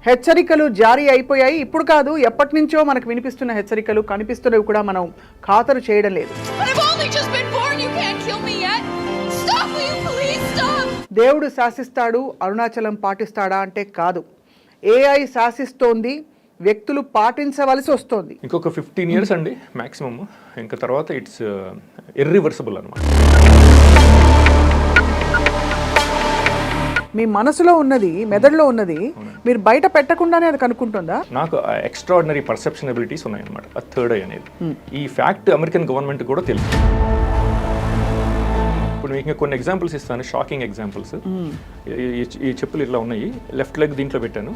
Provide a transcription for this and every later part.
హెచ్చరికలు జారీ అయిపోయాయి. ఇప్పుడు కాదు, ఎప్పటి నుంచో మనకు వినిపిస్తున్న హెచ్చరికలు కనిపిస్తున్నవి కూడా మనం ఖాతరు చేయడం లేదు. దేవుడు శాసిస్తాడు, అరుణాచలం పాటిస్తాడా అంటే కాదు. ఏఐ శాసిస్తోంది, వ్యక్తులు పాటించవలసి వస్తోంది. ఇంకొక 15 years అండి మ్యాక్సిమం. ఇంకా తర్వాత ఇట్స్ ఇర్రివర్సిబుల్ అనమాట. మీ మనసులో ఉన్నది, మెదడులో ఉన్నది మీరు బయట పెట్టకుండానే అది కనుక్కుంటుందా? నాకు ఎక్స్ట్రాడినరీ పర్సెప్షన్ ఎబిలిటీస్ ఉన్నాయన్నమాట. ఆ థర్డ్ ఐ అనేది ఈ ఫ్యాక్ట్ అమెరికన్ గవర్నమెంట్ కూడా తెలుసు. ఇప్పుడు మీకు కొన్ని ఎగ్జాంపుల్స్ ఇస్తాను, షాకింగ్ ఎగ్జాంపుల్స్. ఈ చెప్పులు ఇట్లా ఉన్నాయి, లెఫ్ట్ లెగ్ దీంట్లో పెట్టాను.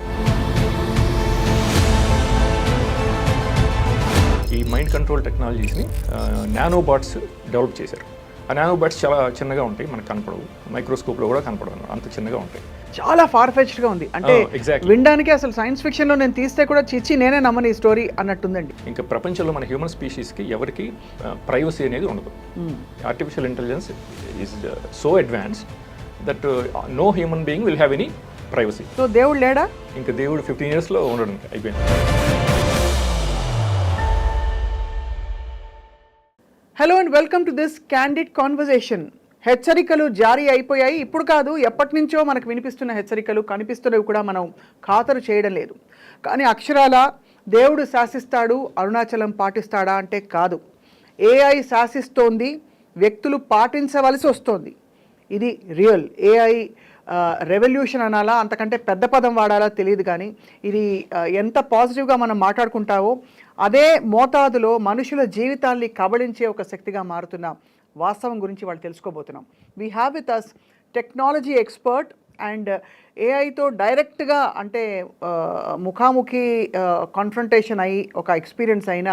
ఈ మైండ్ కంట్రోల్ టెక్నాలజీస్ని నానోబాట్స్ డెవలప్ చేశారు. ఆ నానోబాట్స్ చాలా చిన్నగా ఉంటాయి, మనకు కనపడవు, మైక్రోస్కోప్లో కూడా కనపడవు, అంత చిన్నగా ఉంటాయి. చాలా ఫార్ఫెచ్డ్గా ఉంది. అంటే వినడానికి అసలు సైన్స్ ఫిక్షన్లో నేను తీస్తే కూడా చిచ్చి నేనే నమ్మని ఈ స్టోరీ అన్నట్టుందండి. ఇంకా ప్రపంచంలో మన హ్యూమన్ స్పీషీస్కి ఎవరికి ప్రైవసీ అనేది ఉండదు. Artificial intelligence is so advanced that no human being will have any privacy. So దేవుడు లేడా? ఇంకా దేవుడు 15 yearsలో ఉండడం అయిపోయింది. Hello and welcome to this candid conversation. హెచ్చరికలు జారీ అయిపోయాయి. ఇప్పుడు కాదు, ఎప్పటి నుంచో మనకు వినిపిస్తున్న హెచ్చరికలు కనిపిస్తున్నవి కూడా మనం ఖాతరు చేయడం లేదు. కానీ అక్షరాల దేవుడు శాసిస్తాడు, అరుణాచలం పాటిస్తాడా అంటే కాదు. ఏఐ శాసిస్తోంది, వ్యక్తులు పాటించవలసి వస్తోంది. ఇది రియల్. ఏఐ రెవల్యూషన్ అనాలా, అంతకంటే పెద్ద పదం వాడాలా తెలియదు. కానీ ఇది ఎంత పాజిటివ్గా మనం మాట్లాడుకుంటావో అదే మోతాదులో మనుషుల జీవితాల్ని కబళించే ఒక శక్తిగా మారుతున్న వాస్తవం గురించి వాళ్ళు తెలుసుకోబోతున్నాం. We have with us technology expert and ఏఐతో డైరెక్ట్గా అంటే ముఖాముఖి కాన్ఫ్రంటేషన్ అయ్యి ఒక ఎక్స్పీరియన్స్ అయిన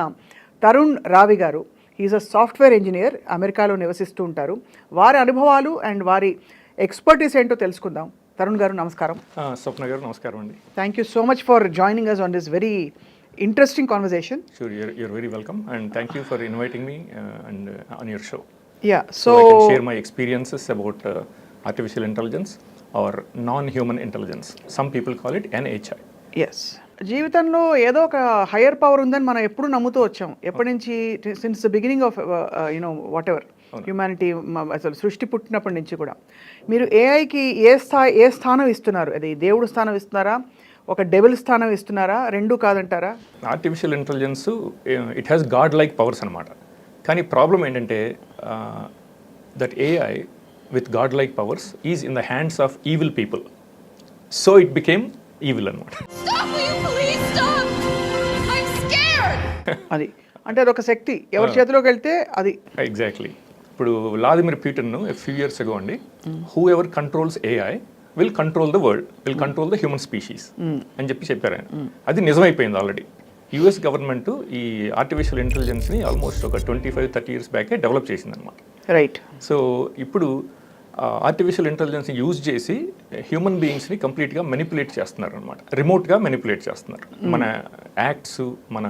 తరుణ్ రావి గారు. ఈజ్ అ సాఫ్ట్వేర్ ఇంజనీర్, అమెరికాలో నివసిస్తూ ఉంటారు. వారి అనుభవాలు అండ్ వారి ఎక్స్పర్టీస్ ఏంటో తెలుసుకుందాం. తరుణ్ గారు నమస్కారం. స్వప్న గారు నమస్కారం అండి. Thank you so much for joining us on this very interesting conversation. Sure, you're very welcome and thank you for inviting me and on your show. Yeah, so I can share my experiences about artificial intelligence or non-human intelligence. Some people call it NHI. Yes. జీవితంలో ఏదో ఒక higher power ఉందని మనం ఎప్పుడు నమ్ముతూ వచ్చాం. ఎప్పటి నుంచి, since the beginning of what ever humanity, అసలు సృష్టి పుట్టినప్పటి నుంచి కూడా. మీరు ఏఐకి ఏ స్థానం ఇస్తున్నారు? అది దేవుడు స్థానం ఇస్తున్నారా, ఒక డెవిల్ స్థానం ఇస్తున్నారా, రెండూ కాదంటారా? Artificial intelligence it has God like powers అనమాట. కానీ ప్రాబ్లం ఏంటంటే that AI with God like powers is in the hands of evil people. So it became evil అనమాట. అది అంటే అదొక శక్తి ఎవరి చేతిలోకి వెళ్తే అది. ఎగ్జాక్ట్లీ. ఇప్పుడు Vladimir Putin few years ago అండి, who ever controls AI will control the world, will control the human species అని చెప్పారు ఆయన. అది నిజమైపోయింది ఆల్రెడీ. యుఎస్ గవర్నమెంట్ ఈ ఆర్టిఫిషియల్ ఇంటెలిజెన్స్ని ఆల్మోస్ట్ ఒక 25-30 years బ్యాకే డెవలప్ చేసింది అనమాట. రైట్. సో ఇప్పుడు ఆర్టిఫిషియల్ ఇంటెలిజెన్స్ని యూజ్ చేసి హ్యూమన్ బీయింగ్స్ని కంప్లీట్గా మెనిపులేట్ చేస్తున్నారు అనమాట. రిమోట్గా మెనిపులేట్ చేస్తున్నారు. మన యాక్ట్స్, మన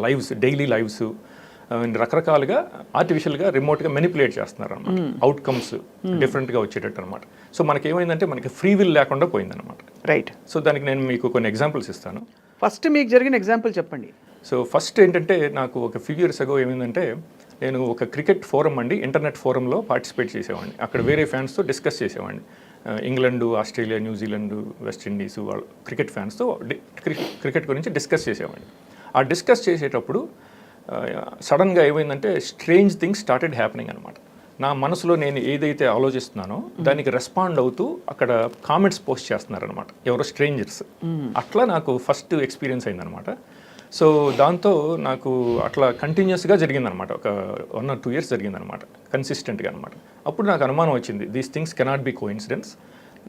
లైవ్స్, డైలీ లైవ్స్ రకరకాలుగా ఆర్టిఫిషియల్గా రిమోట్గా మెనిపులేట్ చేస్తున్నారు అనమాట. అవుట్కమ్స్ డిఫరెంట్గా వచ్చేటట్టు అనమాట. సో మనకేమైందంటే మనకి ఫ్రీ విల్ లేకుండా పోయిందనమాట. రైట్. సో దానికి నేను మీకు కొన్ని ఎగ్జాంపుల్స్ ఇస్తాను. ఫస్ట్ మీకు జరిగిన ఎగ్జాంపుల్ చెప్పండి. సో ఫస్ట్ ఏంటంటే నాకు ఒక ఫ్యూ ఇయర్స్ అగో ఏమైందంటే, నేను ఒక క్రికెట్ ఫోరం అండి, ఇంటర్నెట్ ఫోరంలో పార్టిసిపేట్ చేసేవాడిని. అక్కడ వేరే ఫ్యాన్స్తో డిస్కస్ చేసేవాడిని. ఇంగ్లాండ్, ఆస్ట్రేలియా, న్యూజిలాండ్, వెస్టిండీస్ వాళ్ళు క్రికెట్ ఫ్యాన్స్తో క్రికెట్ గురించి డిస్కస్ చేసేవాడిని. ఆ డిస్కస్ చేసేటప్పుడు సడన్గా ఏమైందంటే స్ట్రేంజ్ థింగ్స్ స్టార్టెడ్ హ్యాపెనింగ్ అనమాట. నా మనసులో నేను ఏదైతే ఆలోచిస్తున్నానో దానికి రెస్పాండ్ అవుతూ అక్కడ కామెంట్స్ పోస్ట్ చేస్తున్నారనమాట ఎవరో స్ట్రేంజర్స్. అట్లా నాకు ఫస్ట్ ఎక్స్పీరియన్స్ అయిందనమాట. సో దాంతో నాకు అట్లా కంటిన్యూస్గా జరిగిందనమాట. ఒక 1 or 2 years జరిగిందనమాట, కన్సిస్టెంట్గా అనమాట. అప్పుడు నాకు అనుమానం వచ్చింది, these things cannot be coincidence.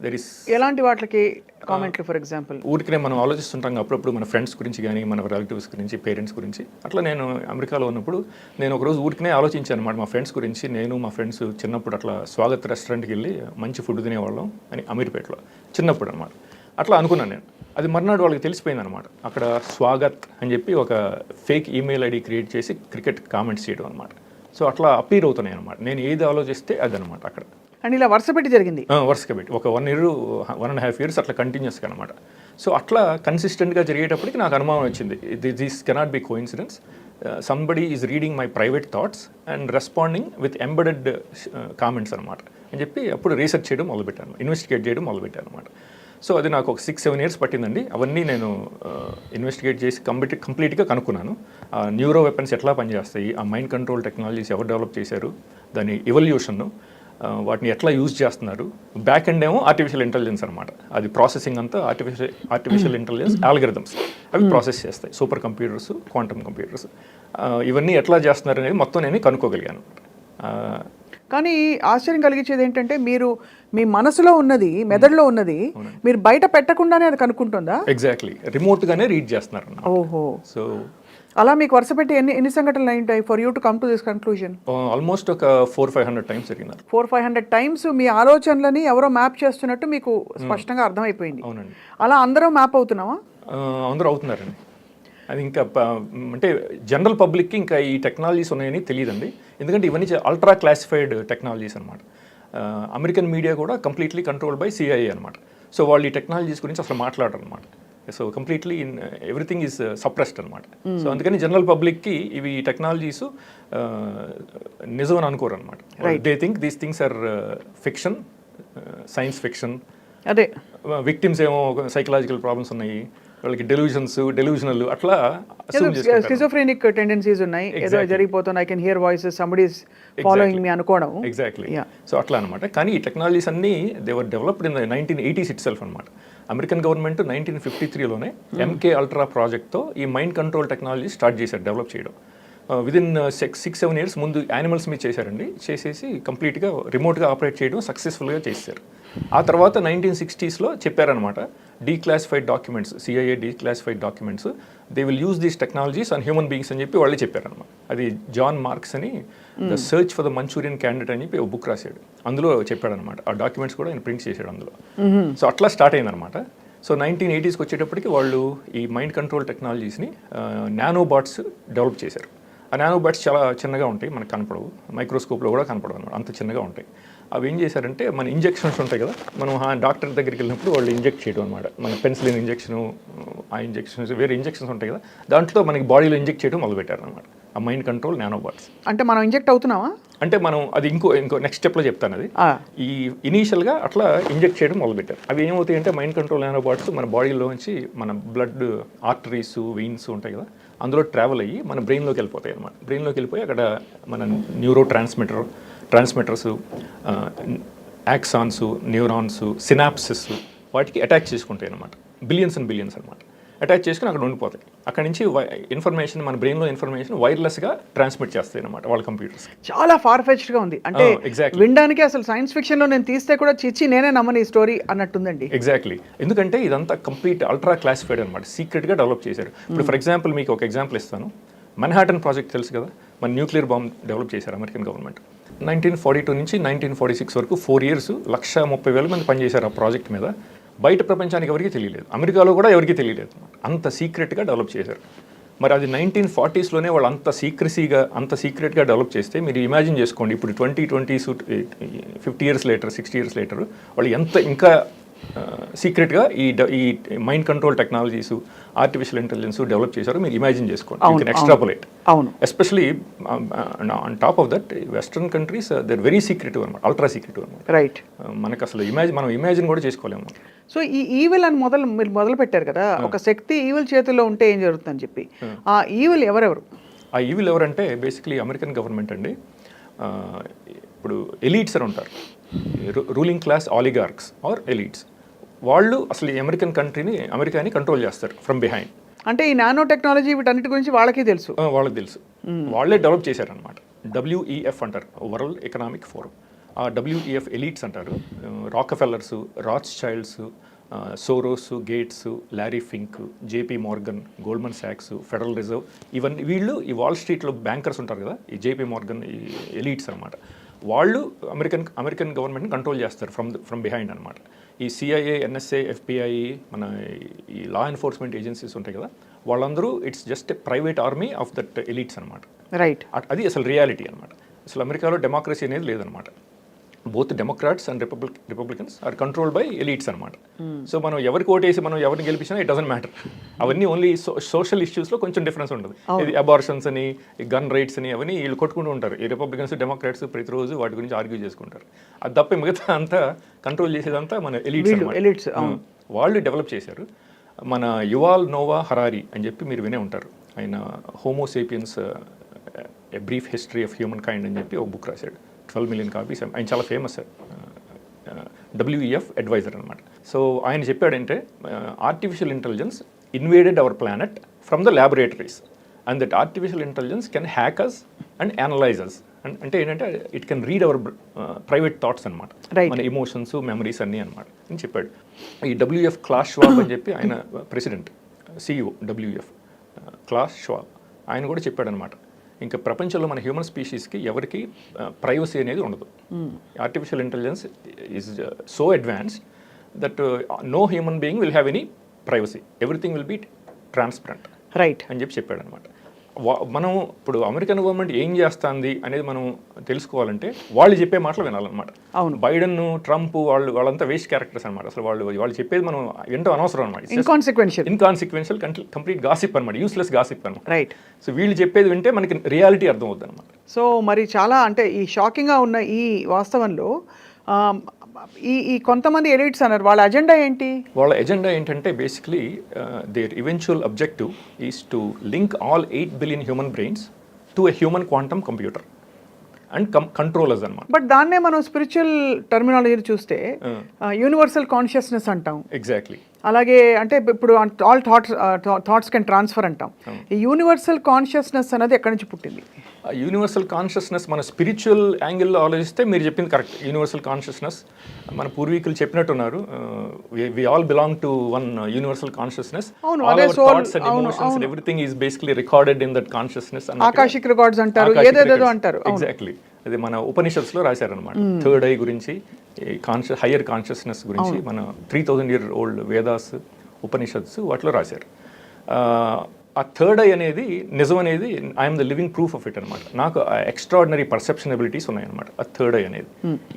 There is ఎలాంటి వాటికి కామెంట్లు? ఫర్ ఎగ్జాంపుల్ ఊరికనే మనం ఆలోచిస్తుంటాం అప్పుడప్పుడు మన ఫ్రెండ్స్ గురించి కానీ, మన రిలేటివ్స్ గురించి, పేరెంట్స్ గురించి. అట్లా నేను అమెరికాలో ఉన్నప్పుడు నేను ఒకరోజు ఊరికనే ఆలోచించాను అనమాట మా ఫ్రెండ్స్ గురించి. నేను మా ఫ్రెండ్స్ చిన్నప్పుడు అట్లా స్వాగత్ రెస్టారెంట్కి వెళ్ళి మంచి ఫుడ్ తినేవాళ్ళం అని, అమీర్పేటలో చిన్నప్పుడు అనమాట. అట్లా అనుకున్నాను నేను. అది మర్నాడు వాళ్ళకి తెలిసిపోయింది అనమాట. అక్కడ స్వాగత్ అని చెప్పి ఒక ఫేక్ ఈమెయిల్ ఐడి క్రియేట్ చేసి క్రికెట్ కామెంట్స్ చేయడం అనమాట. సో అట్లా అపీర్ అవుతున్నాయి అనమాట. నేను ఏది ఆలోచిస్తే అదనమాట అక్కడ. అండ్ ఇలా వరుస పెట్టి జరిగింది. వరుసగా పెట్టి ఒక 1.5 years అట్లా కంటిన్యూస్గా అనమాట. సో అట్లా కన్సిస్టెంట్గా జరిగేటప్పటికి నాకు అనుమానం వచ్చింది, this cannot be coincidence, somebody is reading my private thoughts and responding with embedded comments అనమాట అని చెప్పి అప్పుడు రీసెర్చ్ చేయడం మొదలుపెట్టాను, ఇన్వెస్టిగేట్ చేయడం మొదలుపెట్టాను అనమాట. సో అది నాకు ఒక 6-7 years పట్టిందండి. అవన్నీ నేను ఇన్వెస్టిగేట్ చేసి కంప్లీట్గా కనుక్కున్నాను. న్యూరో వెపన్స్ ఎట్లా పనిచేస్తాయి, ఆ మైండ్ కంట్రోల్ టెక్నాలజీస్ ఎవరు డెవలప్ చేశారు, దాని ఎవల్యూషన్, వాటిని ఎట్లా యూజ్ చేస్తున్నారు. బ్యాక్ ఎండ్ ఏమో ఆర్టిఫిషియల్ ఇంటెలిజెన్స్ అనమాట, అది ప్రాసెసింగ్ అంతా ఆర్టిఫిషియల్ ఇంటెలిజెన్స్ ఆల్గరిథమ్స్ అవి ప్రాసెస్ చేస్తాయి, సూపర్ కంప్యూటర్స్, క్వాంటమ్ కంప్యూటర్స్, ఇవన్నీ ఎట్లా చేస్తున్నారు అనేది మొత్తం నేను కనుక్కోగలిగాను. కానీ ఆశ్చర్యం కలిగించేది ఏంటంటే మీరు మీ మనసులో ఉన్నది, మెదడులో ఉన్నది మీరు బయట పెట్టకుండానే అది కనుక్కుంటుందా? ఎగ్జాక్ట్లీ, రిమోట్గానే రీడ్ చేస్తున్నారు. ఓహో. సో అలా మీకు వరుస పెట్టి ఎన్ని సంఘటనలు అయింటాయి for you to come to this conclusion? Almost ఒక 400-500 times జరిగింది. 400-500 times మీ ఆలోచనలని ఎవరో మ్యాప్ చేస్తున్నట్టు మీకు స్పష్టంగా అర్థమైపోయింది. అవునండి. అలా అందరూ మ్యాప్ అవుతున్నావా? అందరూ అవుతున్నారండి. అది ఇంకా అంటే జనరల్ పబ్లిక్కి ఇంకా ఈ టెక్నాలజీస్ ఉన్నాయని తెలియదండి, ఎందుకంటే ఇవన్నీ అల్ట్రా క్లాసిఫైడ్ టెక్నాలజీస్ అనమాట. అమెరికన్ మీడియా కూడా కంప్లీట్లీ కంట్రోల్డ్ బై CIA అనమాట. సో వాళ్ళు ఈ టెక్నాలజీస్ గురించి అసలు మాట్లాడరు అనమాట. So completely everything is suppressed అనమాట. సో అందుకని జనరల్ పబ్లిక్కి ఇవి టెక్నాలజీస్ నిజం అని అనుకోరు అనమాట. They think these things are fiction, science fiction. అదే విక్టిమ్స్ ఏమో సైకలాజికల్ ప్రాబ్లమ్స్ ఉన్నాయి, వాళ్ళకి డెల్యూజనల్ అట్లా స్కిజోఫ్రెనిక్ టెండెన్సీస్ ఉన్నాయి, ఏదో జరిగిపోతుంది, I can hear voices, somebody is following మీ అనుకోవడం. ఎగ్జాక్ట్లీ. సో అట్లా అనమాట. కానీ ఈ టెక్నాలజీస్ అన్నీ they were developed in 1980s it self అనమాట. అమెరికన్ గవర్నమెంట్ 1953లోనే MK అల్ట్రా ప్రాజెక్ట్తో ఈ మైండ్ కంట్రోల్ టెక్నాలజీ స్టార్ట్ చేశారు డెవలప్ చేయడం. విదిన్ 6-7 years ముందు యానిమల్స్ మీద చేశారండి, చేసేసి కంప్లీట్గా రిమోట్గా ఆపరేట్ చేయడం సక్సెస్ఫుల్గా చేశారు. ఆ తర్వాత 1960sలో చెప్పారనమాట, declassified documents, CIA declassified documents, they will use these technologies on human beings అని చెప్పి వాళ్ళే చెప్పారనమాట. అది జాన్ మార్క్స్ అని the search for the Manchurian candidate అని చెప్పి ఒక బుక్ రాశాడు, అందులో చెప్పాడనమాట. ఆ డాక్యుమెంట్స్ కూడా ఆయన ప్రింట్ చేశాడు అందులో. సో అట్లా స్టార్ట్ అయిందనమాట. సో 1980sకి వచ్చేటప్పటికి వాళ్ళు ఈ మైండ్ కంట్రోల్ టెక్నాలజీస్ని నానోబాట్స్ డెవలప్ చేశారు. ఆ నానోబాట్స్ చాలా చిన్నగా ఉంటాయి, మనకు కనపడవు, మైక్రోస్కోప్లో కూడా కనపడవు అనమాట, అంత చిన్నగా ఉంటాయి. అవి ఏం చేశారంటే మన ఇంజెక్షన్స్ ఉంటాయి కదా, మనం డాక్టర్ దగ్గరికి వెళ్ళినప్పుడు వాళ్ళు ఇంజెక్ట్ చేయడం అనమాట, మన పెన్సిలిన్ ఇంజెక్షను, ఆ ఇంజెక్షన్స్ వేరే ఇంజెక్షన్స్ ఉంటాయి కదా, దాంట్లో మనకి బాడీలో ఇంజెక్ట్ చేయడం మొదలుపెట్టారు అనమాట ఆ మైండ్ కంట్రోల్ నానోబాట్స్. అంటే మనం ఇంజెక్ట్ అవుతున్నావా? అంటే మనం అది ఇంకో నెక్స్ట్ స్టెప్లో చెప్తాను. అది ఈ ఇనీషియల్గా అట్లా ఇంజెక్ట్ చేయడం మొదలుపెట్టారు. అవి ఏమవుతాయి అంటే మైండ్ కంట్రోల్ నానోబాట్స్ మన బాడీలోంచి మన బ్లడ్ ఆర్టరీస్, వెయిన్స్ ఉంటాయి కదా, అందులో ట్రావెల్ అయ్యి మన బ్రెయిన్లోకి వెళ్ళిపోతాయి అనమాట. బ్రెయిన్లోకి వెళ్ళిపోయి అక్కడ మన neuro transmitters, axons, neurons, synopsis వాటికి అటాచ్ చేసుకుంటాయి అనమాట. బిలియన్స్ అండ్ బిలియన్స్ అనమాట. అటాచ్ చేసుకుని అక్కడ ఉండిపోతాయి. అక్కడ నుంచి ఇన్ఫర్మేషన్, మన బ్రెయిన్లో ఇన్ఫర్మేషన్ వైర్లెస్గా ట్రాన్స్మిట్ చేస్తాయి అనమాట వాళ్ళ కంప్యూటర్స్. చాలా ఫార్ఫెచ్డ్గా ఉంది. అంటే వినడానికి అసలు సైన్స్ ఫిక్షన్లో నేను తీస్తే కూడా చిచ్చి నేనే నమ్మని ఈ స్టోరీ అన్నట్టుందండి. ఎగ్జాక్ట్లీ, ఎందుకంటే ఇదంతా కంప్లీట్ అల్ట్రా క్లాసిఫైడ్ అనమాట, సీక్రెట్గా డెవలప్ చేశారు. ఇప్పుడు ఫర్ ఎగ్జాంపుల్ మీకు ఒక ఎగ్జాంపుల్ ఇస్తాను. మన్హాటన్ ప్రాజెక్ట్ తెలుసు కదా, మన న్యూక్లియర్ బాంబ్ డెవలప్ చేశారు అమెరికన్ గవర్నమెంట్. 1942 నుంచి 1946 వరకు 4 years 130,000 మంది పనిచేశారు ఆ ప్రాజెక్ట్ మీద. బయట ప్రపంచానికి ఎవరికీ తెలియలేదు, అమెరికాలో కూడా ఎవరికీ తెలియలేదు, అంత సీక్రెట్గా డెవలప్ చేశారు. మరి అది 1940sలోనే వాళ్ళు అంత సీక్రెట్గా డెవలప్ చేస్తే మీరు ఇమాజిన్ చేసుకోండి, ఇప్పుడు 2020s 50 years later, 60 years later వాళ్ళు ఎంత ఇంకా సీక్రెట్గా ఈ mind control technologies, artificial intelligence develop చేశారు. మీరు ఇమాజిన్ చేసుకోండి, యూ కెన్ ఎక్స్ట్రాపులేట్. అవును, especially on top of that western countries they are very secretive అనమాట, అల్ట్రా సీక్రెటివ్ అనమాట. రైట్. మనకు అసలు మనం ఇమాజిన్ కూడా చేసుకోలేము. సో ఈ ఈవిల్ అని మీరు మొదలు పెట్టారు కదా, ఒక శక్తి ఈవిల్ చేతుల్లో ఉంటే ఏం జరుగుతుందని చెప్పి, ఆ ఈవిల్ ఎవరెవరు? ఆ ఈవిల్ ఎవరంటే బేసిక్లీ అమెరికన్ గవర్నమెంట్ అండి. ఇప్పుడు ఎలీట్స్ అని ఉంటారు, రూలింగ్ క్లాస్ ఆలిగార్క్స్ ఆర్ ఎలీట్స్. వాళ్ళు అసలు ఈ అమెరికాని కంట్రోల్ చేస్తారు ఫ్రమ్ బిహైండ్. అంటే ఈ నానో టెక్నాలజీ వీటన్నిటి గురించి వాళ్ళకి తెలుసు. వాళ్ళే డెవలప్ చేశారనమాట. WEF అంటారు, వరల్డ్ ఎకనామిక్ ఫోరం. ఆ WEF ఎలీట్స్ అంటారు. Rockefellers, Rothschilds, Soros, Gates, Larry Fink, JP Morgan, Goldman సాక్స్, ఫెడరల్ రిజర్వ్, ఇవన్నీ వీళ్ళు ఈ వాల్ స్ట్రీట్లో బ్యాంకర్స్ ఉంటారు కదా, ఈ JP మోర్గన్, ఈ ఎలీట్స్ అనమాట. వాళ్ళు అమెరికన్ గవర్నమెంట్ని కంట్రోల్ చేస్తారు ఫ్రమ్ బిహైండ్ అనమాట. ఈ CIA, NSA, FBI, మన ఈ లా ఎన్ఫోర్స్మెంట్ ఏజెన్సీస్ ఉంటాయి కదా, వాళ్ళందరూ it's just private army of that elites అనమాట. రైట్. అది అసలు రియాలిటీ అనమాట. అసలు అమెరికాలో డెమోక్రసీ అనేది లేదనమాట. Both Democrats and Republicans are controlled by elites అనమాట. సో మనం ఎవరికి ఓటేసి మనం ఎవరిని గెలిపించినా ఇట్ డజంట్ మ్యాటర్. అవన్నీ ఓన్లీ సోషల్ ఇష్యూస్లో కొంచెం డిఫరెన్స్ ఉంటుంది. ఇది అబార్షన్స్ అని, గన్ రైట్స్ అని, అవన్నీ వీళ్ళు కొట్టుకుంటూ ఉంటారు. ఈ రిపబ్లికన్స్ డెమోక్రాట్స్ ప్రతిరోజు వాటి గురించి ఆర్గ్యూ చేసుకుంటారు. అది తప్ప మిగతా అంతా కంట్రోల్ చేసేదంతా మన ఎలీట్స్. వాళ్ళు డెవలప్ చేశారు. మన యువాల్ నోవా హరారీ అని చెప్పి మీరు వినే ఉంటారు. ఆయన Homo sapiens a brief history of human kind అని చెప్పి ఒక బుక్ రాశాడు. 12 million కాపీస్. ఆయన చాలా ఫేమస్ WEF అడ్వైజర్ అనమాట. సో ఆయన చెప్పాడంటే artificial intelligence invaded our planet from the laboratories and that artificial intelligence can hack us and analyse us. అంటే ఏంటంటే it can read our private thoughts అనమాట, మన ఎమోషన్స్, మెమరీస్ అన్నీ అనమాట అని చెప్పాడు. ఈ WEF క్లాస్ షవాబ్ అని చెప్పి ఆయన ప్రెసిడెంట్, CEO WEF క్లాస్ షవాబ్, ఆయన కూడా చెప్పాడు అనమాట. ఇంకా ప్రపంచంలో మన హ్యూమన్ స్పీషీస్కి ఎవరికి ప్రైవసీ అనేది ఉండదు. Artificial intelligence is so advanced that no human being will have any privacy, everything will be transparent అని చెప్పి చెప్పాడు అనమాట. మనం ఇప్పుడు అమెరికన్ గవర్నమెంట్ ఏం చేస్తుంది అనేది మనం తెలుసుకోవాలంటే వాళ్ళు చెప్పే మాటలు వినాలన్నమాట. అవును, బైడెన్, ట్రంప్ వాళ్ళంతా వేస్ట్ క్యారెక్టర్స్ అనమాట. అసలు వాళ్ళు చెప్పేది మనం వింటూ అనవసరం అనమాట. ఇన్కాన్సిక్వెన్షియల్ కంప్లీట్ గాసిప్ అనమాట, యూస్లెస్ గాసిప్ అనమాట. రైట్. సో వీళ్ళు చెప్పేది వింటే మనకి రియాలిటీ అర్థం అవుతుంది అనమాట. సో మరి చాలా అంటే ఈ షాకింగ్గా ఉన్న ఈ వాస్తవంలో ఈ కొంతమంది ఎలిట్స్ అన్నారు, వాళ్ళ ఎజెండా ఏంటి? వాళ్ళ ఎజెండా ఏంటంటే basically their eventual objective is to link all 8 billion human brains to a human quantum computer and controllers అనమాట. బట్ దాన్నే మనం స్పిరిచువల్ టర్మినాలజీ చూస్తే యూనివర్సల్ కాన్షియస్నెస్ అంటాం. ఎగ్జాక్ట్లీ. అలాగే అంటే ఇప్పుడు ఆల్ థాట్స్ కెన్ ట్రాన్స్ఫర్ అంటాం. ఈ యూనివర్సల్ కాన్షియస్నెస్ అనేది ఎక్కడి నుంచి పుట్టింది? యూనివర్సల్ కాన్షియస్నెస్ మన స్పిరిచువల్ యాంగిల్లో ఆలోచిస్తే మీరు చెప్పింది కరెక్ట్. యూనివర్సల్ కాన్షియస్నెస్ మన పూర్వీకులు చెప్పినట్టున్నారు, we all belong to one universal consciousness. Everything is basically recorded in that consciousness. Akashic records అంటారు, ఏదేదో అంటారు. ఎగ్జాక్ట్లీ. అది మన ఉపనిషత్స్లో రాశారనమాట. థర్డ్ ఐ గురించి, హయ్యర్ కాన్షియస్నెస్ గురించి మన 3000 year old వేదాస్, ఉపనిషత్స్ వాటిలో రాశారు. ఆ థర్డ్ ఐ అనేది నిజం అనేది I'm the living proof of it అనమాట. నాకు ఎక్స్ట్రాడినరీ పర్సెప్షన్ ఎబిలిటీస్ ఉన్నాయన్నమాట ఆ థర్డ్ ఐ అనేది.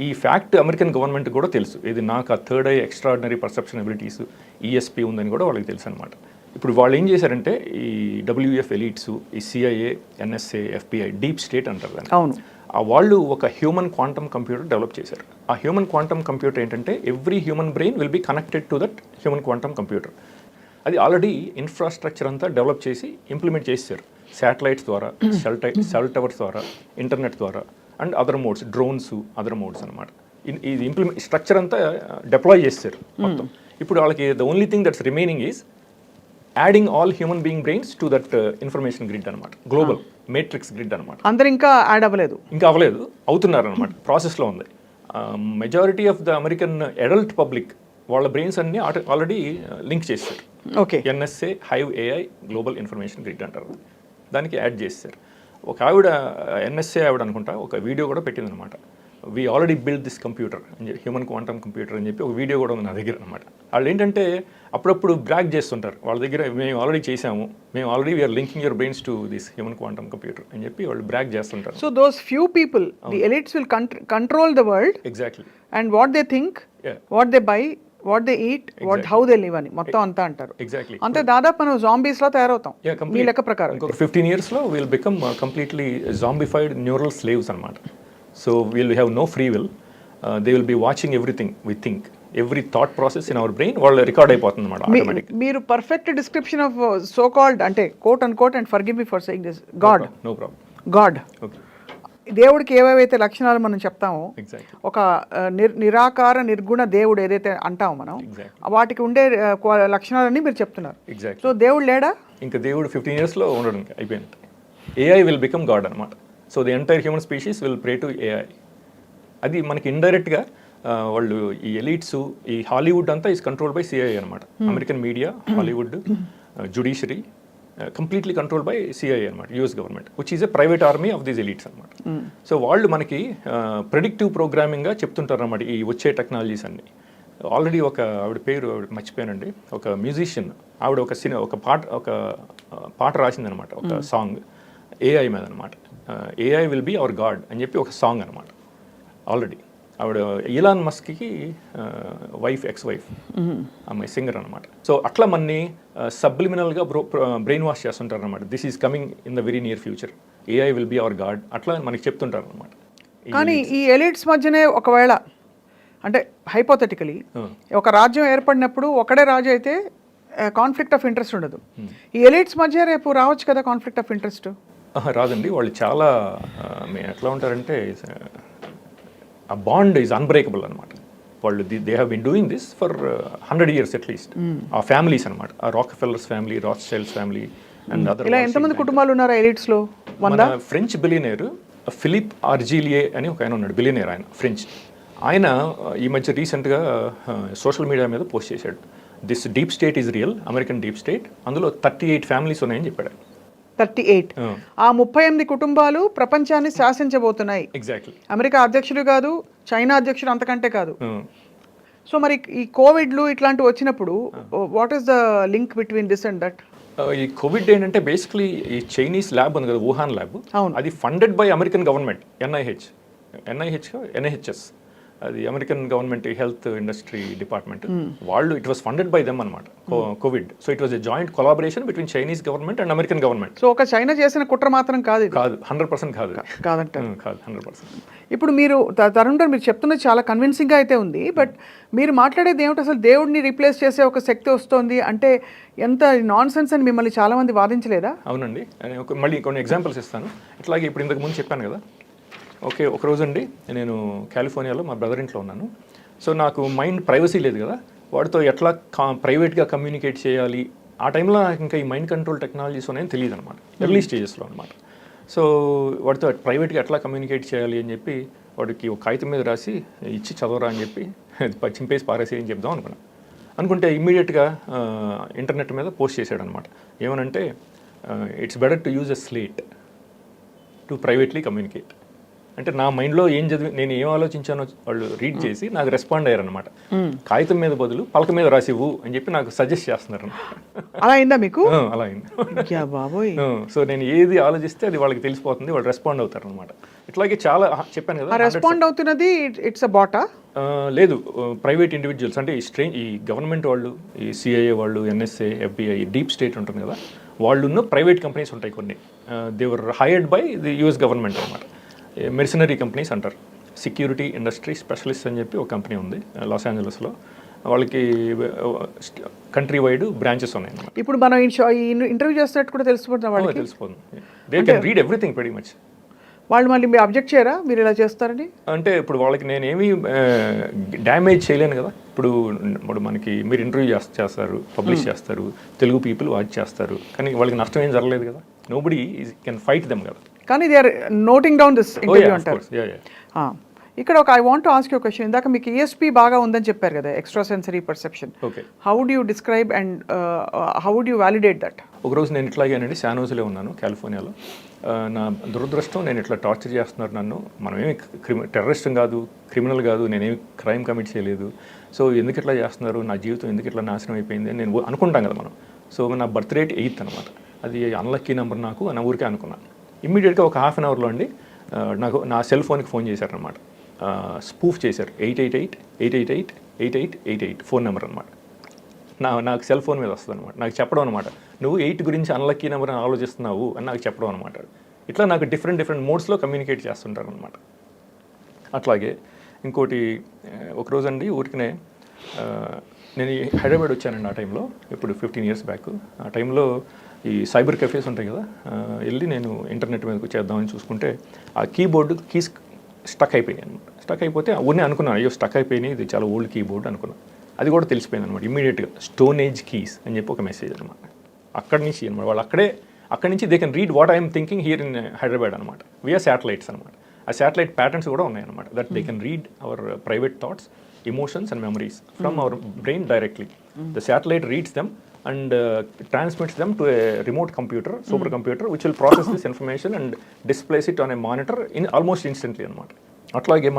ఈ ఫ్యాక్ట్ అమెరికన్ గవర్నమెంట్ కూడా తెలుసు, ఇది నాకు ఆ third I extraordinary perception abilities ESP ఉందని కూడా వాళ్ళకి తెలుసు అనమాట. ఇప్పుడు వాళ్ళు ఏం చేశారంటే ఈ WEF ఎలీట్స్, ఈ CIA, NSA, FBI, deep state అంటారు దాన్ని. అవును. వాళ్ళు ఒక హ్యూమన్ క్వాంటమ్ కంప్యూటర్ డెవలప్ చేశారు. ఆ హ్యూమన్ క్వాంటమ్ కంప్యూటర్ ఏంటంటే every human brain will be connected to that human quantum computer. అది ఆల్రెడీ ఇన్ఫ్రాస్ట్రక్చర్ అంతా డెవలప్ చేసి ఇంప్లిమెంట్ చేశారు. శాటిలైట్స్ ద్వారా, సెల్ టవర్స్ ద్వారా, ఇంటర్నెట్ ద్వారా and other modes, drones, other modes అనమాట. ఇది స్ట్రక్చర్ అంతా డిప్లాయ్ చేశారు మొత్తం. ఇప్పుడు వాళ్ళకి the only thing that's remaining is adding all human being brains to that information grid అనమాట, గ్లోబల్ మేట్రిక్స్ గ్రిడ్ అనమాట. అందరూ ఇంకా యాడ్ అవ్వలేదు, అవుతున్నారు అనమాట, ప్రాసెస్లో ఉంది. Majority of the American adult public వాళ్ళ బ్రెయిన్స్ అన్ని ఆల్రెడీ లింక్ చేశారు. Okay. NSA hive AI global information grid అంటారు, దానికి యాడ్ చేశారు. ఒక ఆవిడ NSA ఆవిడ అనుకుంటా ఒక వీడియో కూడా పెట్టింది అనమాట. We already build this computer అని చెప్పి, హ్యూమన్ క్వాంటమ్ కంప్యూటర్ అని చెప్పి ఒక వీడియో కూడా ఉంది నా దగ్గర అనమాట. వాళ్ళు ఏంటంటే అప్పుడప్పుడు బ్రాగ్ చేస్తుంటారు, వాళ్ళ దగ్గర మేము ఆల్రెడీ చేసాము, మేము already we're linking your brains to this human quantum computer అని చెప్పి వాళ్ళు బ్రాగ్ చేస్తుంటారు. So those few people, the elites will control the world. Exactly. And what they think, what they buy, what they eat, how they live అని మొత్తం అంతా అంటారు. Exactly. అంతే, దాదాపు మనం జాంబీస్ లో తయారవుతాం మీ లెక్క ప్రకారం. ఇంకొక 15 years లో will become completely zombified neural slaves అనమాట. So will have no free will, they will be watching everything we think, every thought process in our brain వాళ్ళు రికార్డ్ అయిపోతుంది అనమాట ఆటోమేటిక్. మీరు perfect description of so called అంటే quote and quote and forgive me for saying this God. No problem. God, దేవుడికి ఏవేవైతే లక్షణాలు మనం చెప్తామో, ఒక నిరాకార నిర్గుణ దేవుడు ఏదైతే అంటామో మనం, వాటికి ఉండే లక్షణాలన్నీ మీరు చెప్తున్నారు. సో దేవుడు లేడా? ఇంకా దేవుడు 15 years లో ఉండడం అయిపోయింది. AI విల్ బికమ్ గాడ్ అనమాట. So the entire human species will pray to AI. అది మనకి ఇండైరెక్ట్గా వాళ్ళు ఈ ఎలీట్స్, ఈ హాలీవుడ్ అంతా ఈజ్ కంట్రోల్ బై CIA అనమాట. American media, Hollywood, judiciary completely control by CIA అనమాట, US government, which is a private army of these elites అనమాట. సో వాళ్ళు మనకి ప్రెడిక్టివ్ ప్రోగ్రామింగ్గా చెప్తుంటారు అన్నమాట ఈ వచ్చే టెక్నాలజీస్ అన్ని. ఆల్రెడీ ఒక ఆవిడ పేరు మర్చిపోయానండి, ఒక మ్యూజిషియన్ ఆవిడ ఒక పాట రాసిందనమాట, ఒక సాంగ్ AI మీద అనమాట. AI will be our god అని చెప్పి ఒక సాంగ్ అనమాట ఆల్రెడీ. ఆవిడ ఇలాన్ మస్క్కి వైఫ్ ఎక్స్ వైఫ్ అమ్మాయి సింగర్ అనమాట. సో అట్లా మనని సబ్లిమినల్గా బ్రెయిన్ వాష్ చేస్తుంటారు అనమాట. This is coming in the very near future, AI will be our god అట్లా మనకి చెప్తుంటారు అనమాట. కానీ ఈ ఎలిట్స్ మధ్యనే ఒకవేళ అంటే హైపోథెటికలీ ఒక రాజ్యం ఏర్పడినప్పుడు ఒకడే రాజు అయితే కాన్ఫ్లిక్ట్ ఆఫ్ ఇంట్రెస్ట్ ఉండదు. ఈ ఎలిట్స్ మధ్య రేపు రావచ్చు కదా కాన్ఫ్లిక్ట్ ఆఫ్ ఇంట్రెస్ట్? రాదండి. వాళ్ళు చాలా ఎట్లా ఉంటారంటే ఆ బాండ్ ఈజ్ అన్బ్రేకబుల్ అనమాట. వాళ్ళు they have been doing this for 100 years at least. ఆ ఫ్యామిలీస్ అనమాట, ఆ Rockefellers family, Rothschilds family and other. ఇలా ఎంతమంది కుటుంబాలు ఉన్నారా ఎలిట్స్ లో? మన ఫ్రెంచ్ బిలియనేర్ ఫిలిప్ ఆర్జిలియే అని ఒక ఆయన ఉన్నాడు, బిలియనేర్, ఆయన ఫ్రెంచ్. ఆయన ఈ మధ్య రీసెంట్గా సోషల్ మీడియా మీద పోస్ట్ చేశాడు, this deep state is real, American deep state, అందులో 38 ఫ్యామిలీస్ ఉన్నాయని చెప్పాడు. 38. ఆ 38 కుటుంబాలు ప్రపంచాన్ని శాసించబోతున్నాయి. ఎగ్జాక్ట్లీ. అమెరికా అధ్యక్షుడు కాదు, చైనా అధ్యక్షుడు అంతకంటే కాదు. సో మరి ఈ కోవిడ్లు ఇట్లాంటివి వచ్చినప్పుడు what is the link between this and that? ఈ కోవిడ్ ఏంటంటే బేసిక్లీ ఈ చైనీస్ ల్యాబ్ ఉంది కదా, వుహాన్ ల్యాబ్, అది funded by American government. NIHS, అది American government health industry department వాళ్ళు, it was funded by them అనమాట Covid. So it was a joint collaboration between Chinese government and American government. So ఒక China చేసిన కుట్ర మాత్రం కాదు, కాదు 100% కాదు, కాదంట, కాదు 100%. ఇప్పుడు మీరు తరుణ్ గారు మీరు చెప్తున్నది చాలా కన్విన్సింగ్గా అయితే ఉంది, బట్ మీరు మాట్లాడేది ఏమిటి? అసలు దేవుడిని రీప్లేస్ చేసే ఒక శక్తి వస్తుంది అంటే ఎంత నాన్ సెన్స్ అని మిమ్మల్ని చాలా మంది వాదించలేదా? అవునండి, మళ్ళీ కొన్ని ఎగ్జాంపుల్స్ ఇస్తాను. ఇట్లాగే ఇప్పుడు ఇంతకు ముందు చెప్పాను కదా, ఓకే, ఒకరోజు అండి నేను కాలిఫోర్నియాలో మా బ్రదర్ ఇంట్లో ఉన్నాను. సో నాకు మైండ్ ప్రైవసీ లేదు కదా, వాడితో ఎట్లా ప్రైవేట్గా కమ్యూనికేట్ చేయాలి, ఆ టైంలో నాకు ఇంకా ఈ మైండ్ కంట్రోల్ టెక్నాలజీస్ ఉన్నాయని తెలియదు అనమాట, ఎర్లీ స్టేజెస్లో అనమాట. సో వాడితో ప్రైవేట్గా ఎట్లా కమ్యూనికేట్ చేయాలి అని చెప్పి వాడికి ఒక కాగితం మీద రాసి ఇచ్చి చదవరా అని చెప్పి చింపేసి పారేసి అని చెప్దాం అనుకుంటే ఇమ్మీడియట్గా ఇంటర్నెట్ మీద పోస్ట్ చేశాడు అనమాట. ఏమనంటే it's better to use a slate to privately communicate. అంటే నా మైండ్లో ఏం చదివి నేను ఏం ఆలోచించానో వాళ్ళు రీడ్ చేసి నాకు రెస్పాండ్ అయ్యారనమాట. కాగితం మీద బదులు పలక మీద రాసివ్వు అని చెప్పి నాకు సజెస్ట్ చేస్తున్నారు. అలా అయిందా మీకు? అలా అయింది. సో నేను ఏది ఆలోచిస్తే అది వాళ్ళకి తెలిసిపోతుంది, వాళ్ళు రెస్పాండ్ అవుతారు అనమాట. ఇట్లాగే చాలా చెప్పాను కదా. రెస్పాండ్ అవుతున్నది ఇట్స్ అ బాటా? లేదు, ప్రైవేట్ ఇండివిజువల్స్ అంటే ఈ గవర్నమెంట్ వాళ్ళు, ఈ సిఐఏ వాళ్ళు, ఎన్ఎస్ఏ, ఎఫ్బిఐ, డీప్ స్టేట్ ఉంటుంది కదా, వాళ్ళున్న ప్రైవేట్ కంపెనీస్ ఉంటాయి కొన్ని, they're hired by the US government అనమాట. మెర్సనరీ కంపెనీస్ అంటారు, సెక్యూరిటీ ఇండస్ట్రీ స్పెషలిస్ట్ అని చెప్పి ఒక కంపెనీ ఉంది లాస్ ఏంజలస్లో. వాళ్ళకి కంట్రీ వైడ్ బ్రాంచెస్ ఉన్నాయి అన్నమాట. ఇప్పుడు మనం ఇంటర్వ్యూ చేస్తున్నట్టు కూడా తెలిసిపోతుంది వాళ్ళకి, తెలిసిపోతుంది. They can read everything very much. వాళ్ళు మళ్ళీ మీరు అబ్జెక్ట్ చేయరా మీరు ఇలా చేస్తారని? అంటే ఇప్పుడు వాళ్ళకి నేనేమి డ్యామేజ్ చేయలేను కదా. ఇప్పుడు మనకి మీరు ఇంటర్వ్యూ చేస్తారు, పబ్లిష్ చేస్తారు, తెలుగు పీపుల్ వాచ్ చేస్తారు, కానీ వాళ్ళకి నష్టం ఏం జరగలేదు కదా. నోబడీ కెన్ ఫైట్ దెమ్ కదా. కానీ they are noting down this interview అంటారు. ఇక్కడ ఒక I want to ask you question. ఇందాక మీకు ఈఎస్పీ బాగా ఉందని చెప్పారు కదా, extra sensory perception. Okay, how would you describe and how would you validate that? ఒకరోజు నేను ఇట్లాగేనండి శానోజులో ఉన్నాను కాలిఫోర్నియాలో. నా దురదృష్టం, నేను ఇట్లా టార్చర్ చేస్తున్నారు నన్ను. మనమేమి టెర్రరిస్ట్ కాదు, క్రిమినల్ కాదు, నేనేమి క్రైమ్ కమిట్ చేయలేదు. సో ఎందుకు ఇట్లా చేస్తున్నారు, నా జీవితం ఎందుకు ఇట్లా నాశనం అయిపోయింది అని నేను అనుకుంటాం కదా మనం. సో నా బర్త్ రేట్ 8 అనమాట, అది అన్లక్కీ నెంబర్ నాకు నా ఊరికే అనుకున్నాను. ఇమ్మీడియట్గా ఒక హాఫ్ అన్ అవర్లో అండి నాకు నా సెల్ ఫోన్కి ఫోన్ చేశారనమాట. స్పూఫ్ చేశారు, 888 ఫోన్ నెంబర్ అనమాట. నాకు సెల్ ఫోన్ మీద వస్తుంది అనమాట. నాకు చెప్పడం అనమాట, నువ్వు 8 గురించి అన్లక్కీ నెంబర్ అని ఆలోచిస్తున్నావు అని నాకు చెప్పడం అనమాట. ఇట్లా నాకు డిఫరెంట్ మోడ్స్లో కమ్యూనికేట్ చేస్తుంటారు అనమాట. అట్లాగే ఇంకోటి, ఒకరోజు అండి ఊరికనే నేను హైదరాబాద్ వచ్చానండి ఆ టైంలో, ఇప్పుడు 15 years బ్యాక్. ఆ టైంలో ఈ సైబర్ కెఫేస్ ఉంటాయి కదా, వెళ్ళి నేను ఇంటర్నెట్ మీదకి చేద్దామని చూసుకుంటే ఆ కీస్ స్టక్ అయిపోయాయి అనమాట. స్టక్ అయిపోతే ఊరినే అనుకున్నాను, అయ్యో స్టక్ అయిపోయినాయి, ఇది చాలా ఓల్డ్ కీబోర్డ్ అనుకున్నాను. అది కూడా తెలిసిపోయింది అనమాట. ఇమీడియట్గా స్టోన్ ఏజ్ కీస్ అని చెప్పి ఒక మెసేజ్ అనమాట. అక్కడి నుంచి అనమాట వాళ్ళు అక్కడి నుంచి they can read what I'm thinking here in Hyderabad అనమాట, వియా శాటిలైట్స్ అనమాట. ఆ శాటిలైట్ ప్యాటర్న్స్ కూడా ఉన్నాయన్నమాట, that they can read our private thoughts, emotions and memories from our brain directly. The satellite reads them and transmits them to a remote computer, supercomputer, which will process this information and displays it on a monitor in almost instantly అనమాట. అట్లాగే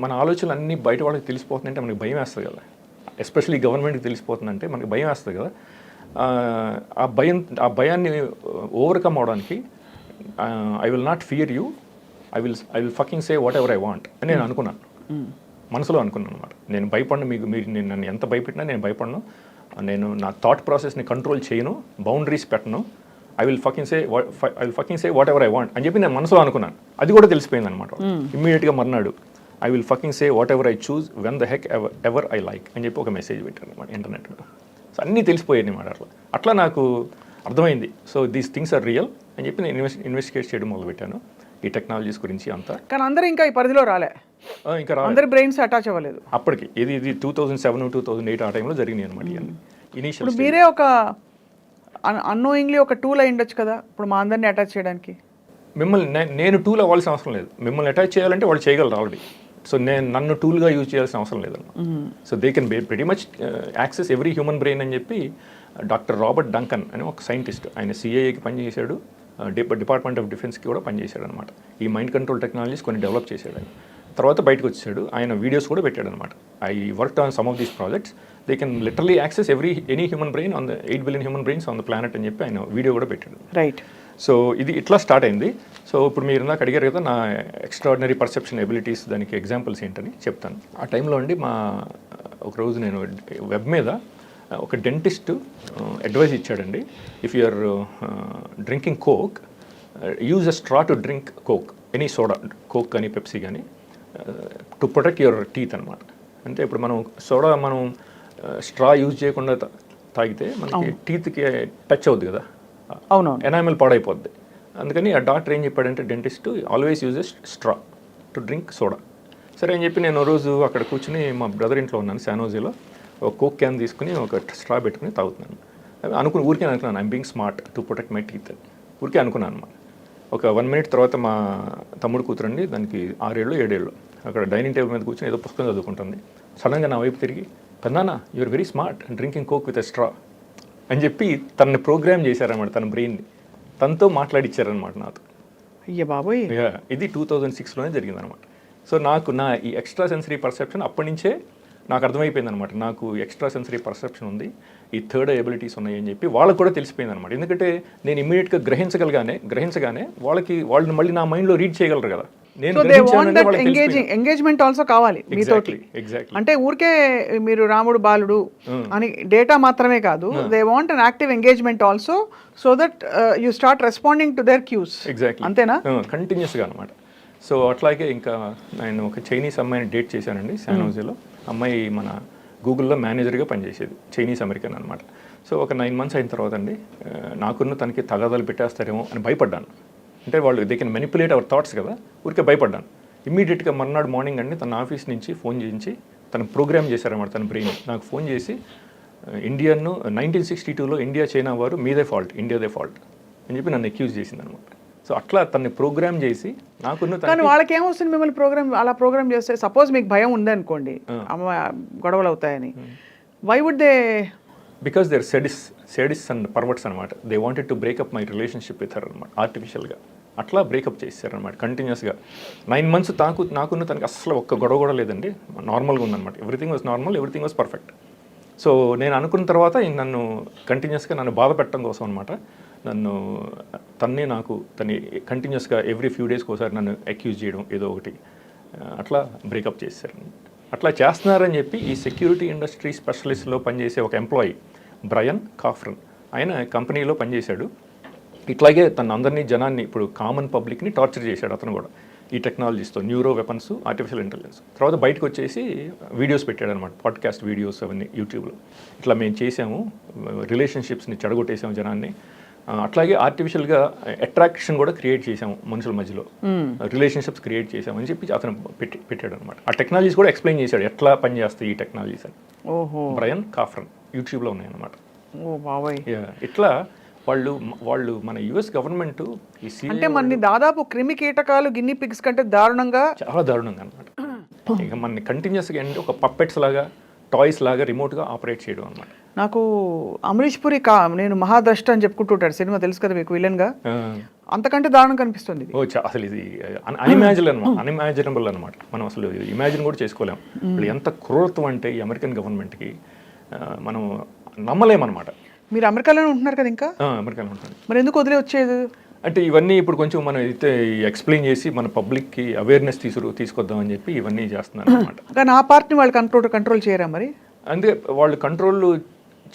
మన ఆలోచనలు అన్నీ బయట వాళ్ళకి తెలిసిపోతుందంటే మనకి భయం వేస్తుంది కదా, ఎస్పెషల్లీ గవర్నమెంట్కి తెలిసిపోతుందంటే మనకి భయం వేస్తుంది కదా. ఆ భయాన్ని ఓవర్కమ్ అవడానికి I will not fear you, I will fucking say what ever I want అని నేను అనుకున్నాను. మనసులో అనుకున్నాను అనమాట. నేను భయపడను, మీరు నేను నన్ను ఎంత భయపెట్టినా నేను భయపడను, నేను నా థాట్ ప్రాసెస్ని కంట్రోల్ చేయను, బౌండరీస్ పెట్టను, I will fucking say what ever I want అని చెప్పి నేను మనసులో అనుకున్నాను. అది కూడా తెలిసిపోయింది అనమాట. ఇమ్మీడియట్గా మర్నాడు I will fucking say what ever I choose when the heck ever I like అని చెప్పి ఒక మెసేజ్ పెట్టాను అనమాట ఇంటర్నెట్లో. సో అన్నీ తెలిసిపోయాయి అనమాట. అట్లా నాకు అర్థమైంది. So these things are real అని చెప్పి నేను ఇన్వెస్టిగేట్ చేయడం మొదలుపెట్టాను ఈ టెక్నాలజీస్ గురించి అంతా. కానీ అందరూ ఇంకా ఈ పరిధిలో రాలే, ఇంకా అందరి బ్రెయిన్స్ అటాచ్ అవ్వలేదు అప్పటికి. ఇది 2007, 2008 ఆ టైంలో జరిగినాయి అనమాట ఇవన్నీ ఇనీషియల్. ఇప్పుడు మీరే ఒక అన్నోయింగ్లీ ఒక టూల్ అయి ఉండొచ్చు కదా ఇప్పుడు మా అందరినీ అటాచ్ చేయడానికి. మిమ్మల్ని నేను టూల్ అవ్వాల్సిన అవసరం లేదు. మిమ్మల్ని అటాచ్ చేయాలంటే వాళ్ళు చేయగలరు ఆల్రెడీ. సో నేను నన్ను టూల్గా యూజ్ చేయాల్సిన అవసరం లేదన్నమాట. So they can very much access every human brain అని చెప్పి డాక్టర్ రాబర్ట్ డంకన్ అని ఒక సైంటిస్ట్, ఆయన సిఐఏకి పనిచేశాడు, డిపార్ట్మెంట్ ఆఫ్ డిఫెన్స్కి కూడా పనిచేశాడు అనమాట. ఈ మైండ్ కంట్రోల్ టెక్నాలజీస్ కొన్ని డెవలప్ చేశాడు ఆయన. తర్వాత బయటకు వచ్చాడు, ఆయన వీడియోస్ కూడా పెట్టాడు అనమాట. I work on some of these projects, they can literally access any human brain on the 8 billion human brains on the planet అని చెప్పి ఆయన వీడియో కూడా పెట్టాడు. రైట్. సో ఇది ఇట్లా స్టార్ట్ అయింది. సో ఇప్పుడు మీరు నాకు అడిగారు కదా నా ఎక్స్ట్రాడినరీ పర్సెప్షన్ ఎబిలిటీస్, దానికి ఎగ్జాంపుల్స్ ఏంటని చెప్తాను. ఆ టైంలో అండి ఒకరోజు నేను వెబ్ మీద ఒక డెంటిస్ట్ అడ్వైస్ ఇచ్చాడండి. If you are drinking Coke, use a straw to drink Coke, any soda, Coke కానీ పెప్సీ కానీ, టు ప్రొటెక్ట్ యువర్ టీత్ అనమాట. అంటే ఇప్పుడు మనం స్ట్రా యూజ్ చేయకుండా తాగితే మనకి టీత్కి టచ్ అవుద్ది కదా, అవునవును, ఎనామిల్ పాడైపోద్ది. అందుకని ఆ డాక్టర్ ఏం చెప్పాడంటే dentist, always uses straw to drink soda. సరే అని చెప్పి నేను రోజు అక్కడ కూర్చుని మా బ్రదర్ ఇంట్లో ఉన్నాను శానోజీలో, ఒక కోక్ క్యాన్ తీసుకుని ఒక స్ట్రా పెట్టుకుని తాగుతున్నాను. ఊరికే అనుకున్నాను I'm being smart to protect my teeth, ఊరికే అనుకున్నాను అనమాట. ఒక 1 minute తర్వాత మా తమ్ముడు కూతురండి, దానికి 6 ఏళ్ళు 7 ఏళ్ళు, అక్కడ డైనింగ్ టేబుల్ మీద కూర్చొని ఏదో పుస్తకం చదువుకుంటుంది. సడన్గా నా వైపు తిరిగి, పెద్దనాన్న you're very smart drinking Coke with a straw అని చెప్పి తనని ప్రోగ్రామ్ చేశారనమాట, తన బ్రెయిన్ని తనతో మాట్లాడిచ్చారనమాట నాతో. అయ్యే బాబోయ్. ఇది 2006లోనే జరిగిందనమాట. సో నాకు నా ఈ ఎక్స్ట్రా సెన్సరీ పర్సెప్షన్ అప్పటి నుంచే నాకు అర్థమైపోయింది అనమాట. నాకు ఎక్స్ట్రా సెన్సరీ పర్సెప్షన్ ఉంది, ఈ థర్డ్ ఎబిలిటీస్ ఉన్నాయి అని చెప్పి వాళ్ళకు కూడా తెలిసిపోయింది అనమాట. ఎందుకంటే నేను ఇమ్మీడియట్గా గ్రహించగానే వాళ్ళని మళ్ళీ నా మైండ్లో రీడ్ చేయగలరు కదా. ఎంగేజ్మెంట్ ఆల్సో కావాలి మీతోటి. అంటే ఊరికే మీరు రాముడు బాలుడు అని డేటా మాత్రమే కాదు, they want an active engagement also, so that you start responding to their cues. Exactly, అంతేనా? కంటిన్యూస్గా అనమాట. సో అట్లాగే ఇంకా నేను ఒక చైనీస్ అమ్మాయిని డేట్ చేశానండి శానోజీలో. అమ్మాయి మన గూగుల్లో మేనేజర్గా పనిచేసేది, చైనీస్ అమెరికన్ అనమాట. సో ఒక 9 months అయిన తర్వాత అండి నాకున్న తనకి తగాదాలు పెట్టేస్తారేమో అని భయపడ్డాను. అంటే వాళ్ళు they can manipulate our thoughts కదా, ఊరికే భయపడ్డాను. ఇమ్మీడియట్గా మర్నాడు మార్నింగ్ అండి తన ఆఫీస్ నుంచి ఫోన్ చేయించి తను ప్రోగ్రామ్ చేశారన్నమాట. తన బ్రెయిన్ నాకు ఫోన్ చేసి, ఇండియాను 1962లో ఇండియా చైనా వారు మీదే ఫాల్ట్, ఇండియాదే ఫాల్ట్ అని చెప్పి నన్ను అక్యూజ్ చేసింది అనమాట. సో అట్లా తనని ప్రోగ్రామ్ చేసి నాకున్న. కానీ వాళ్ళకి ఏమొస్తుంది మిమ్మల్ని ప్రోగ్రామ్ చేస్తే? సపోజ్ మీకు భయం ఉందనుకోండి గొడవలు అవుతాయని, why would they? Because they are sadists and perverts అనమాట. They wanted to break up my relationship with her అనమాట, ఆర్టిఫిషియల్గా అట్లా బ్రేకప్ చేశారనమాట కంటిన్యూస్గా. 9 months నాకున్న తనకి అసలు ఒక్క గొడవ కూడా లేదండి, నార్మల్గా ఉందన్నమాట. Everything was normal, everything was perfect. So నేను అనుకున్న తర్వాత నన్ను కంటిన్యూస్గా నన్ను బాధ పెట్టడం కోసం అనమాట, తన్ని కంటిన్యూస్గా ఎవ్రీ ఫ్యూ డేస్కి ఒకసారి నన్ను అక్యూజ్ చేయడం ఏదో ఒకటి, అట్లా బ్రేకప్ చేశారు. అట్లా చేస్తున్నారని చెప్పి ఈ సెక్యూరిటీ ఇండస్ట్రీ స్పెషలిస్ట్లో పనిచేసే ఒక ఎంప్లాయీ బ్రయన్ కాఫ్రన్, ఆయన కంపెనీలో పనిచేశాడు. ఇట్లాగే అందరినీ జనాన్ని, ఇప్పుడు కామన్ పబ్లిక్ని టార్చర్ చేశాడు అతను కూడా ఈ టెక్నాలజీస్తో, న్యూరో వెపన్స్, ఆర్టిఫిషియల్ ఇంటెలిజెన్స్. తర్వాత బయటకు వచ్చేసి వీడియోస్ పెట్టాడు అనమాట, పాడ్కాస్ట్ వీడియోస్ అవన్నీ యూట్యూబ్లో. ఇట్లా మేము చేసాము, రిలేషన్షిప్స్ని చెడగొట్టేసాము జనాన్ని, అట్లాగే ఆర్టిఫిషియల్గా అట్రాక్షన్ కూడా క్రియేట్ చేసాము మనుషుల మధ్యలో, రిలేషన్షిప్స్ క్రియేట్ చేసాము అని చెప్పి అతను పెట్టాడు అనమాట. ఆ టెక్నాలజీస్ కూడా ఎక్స్ప్లెయిన్ చేశాడు ఎట్లా పనిచేస్తాయి ఈ టెక్నాలజీస్ అని. బ్రయన్ కాఫ్రన్ యూట్యూబ్లో ఉన్నాయన్నమాట. ఇట్లా వాళ్ళు మన యుఎస్ గవర్నమెంట్ అంటే మన దాదాపు క్రిమి కీటకాలు గిన్ని పిగ్స్ కంటే దారుణంగా, చాలా దారుణంగా అనమాట. ఇక మన కంటిన్యూస్గా అంటే ఒక పప్పెట్స్ లాగా, టాయ్స్ లాగా రిమోట్గా ఆపరేట్ చేయడం అనమాట. నాకు అమరీష్ పురి నేను మహాద్రష్ట అని చెప్పుకుంటుంటాడు, సినిమా తెలుసు కదా మీకు, విలన్గా. అంతకంటే దారుణం కనిపిస్తుంది. అసలు ఇది అన్ఇమాజినబుల్ అనమాట. మనం అసలు ఇమాజిన్ కూడా చేసుకోలేం. ఎంత క్రూరత్వం అంటే ఈ అమెరికన్ గవర్నమెంట్కి మనం నమ్మలేమన్నమాట. మీరు అమెరికాలోనే ఉంటున్నారు కదా ఇంకా? అమెరికాలో ఉంటాను. మరి ఎందుకు వదిలే వచ్చేది? అంటే ఇవన్నీ ఇప్పుడు కొంచెం మనం అయితే ఎక్స్ప్లెయిన్ చేసి మన పబ్లిక్కి అవేర్నెస్ తీసుకొద్దామని చెప్పి ఇవన్నీ చేస్తున్నారు అనమాట. కానీ ఆ పార్ట్ని వాళ్ళు కంట్రోల్ చేయరా మరి? అందుకే వాళ్ళు కంట్రోల్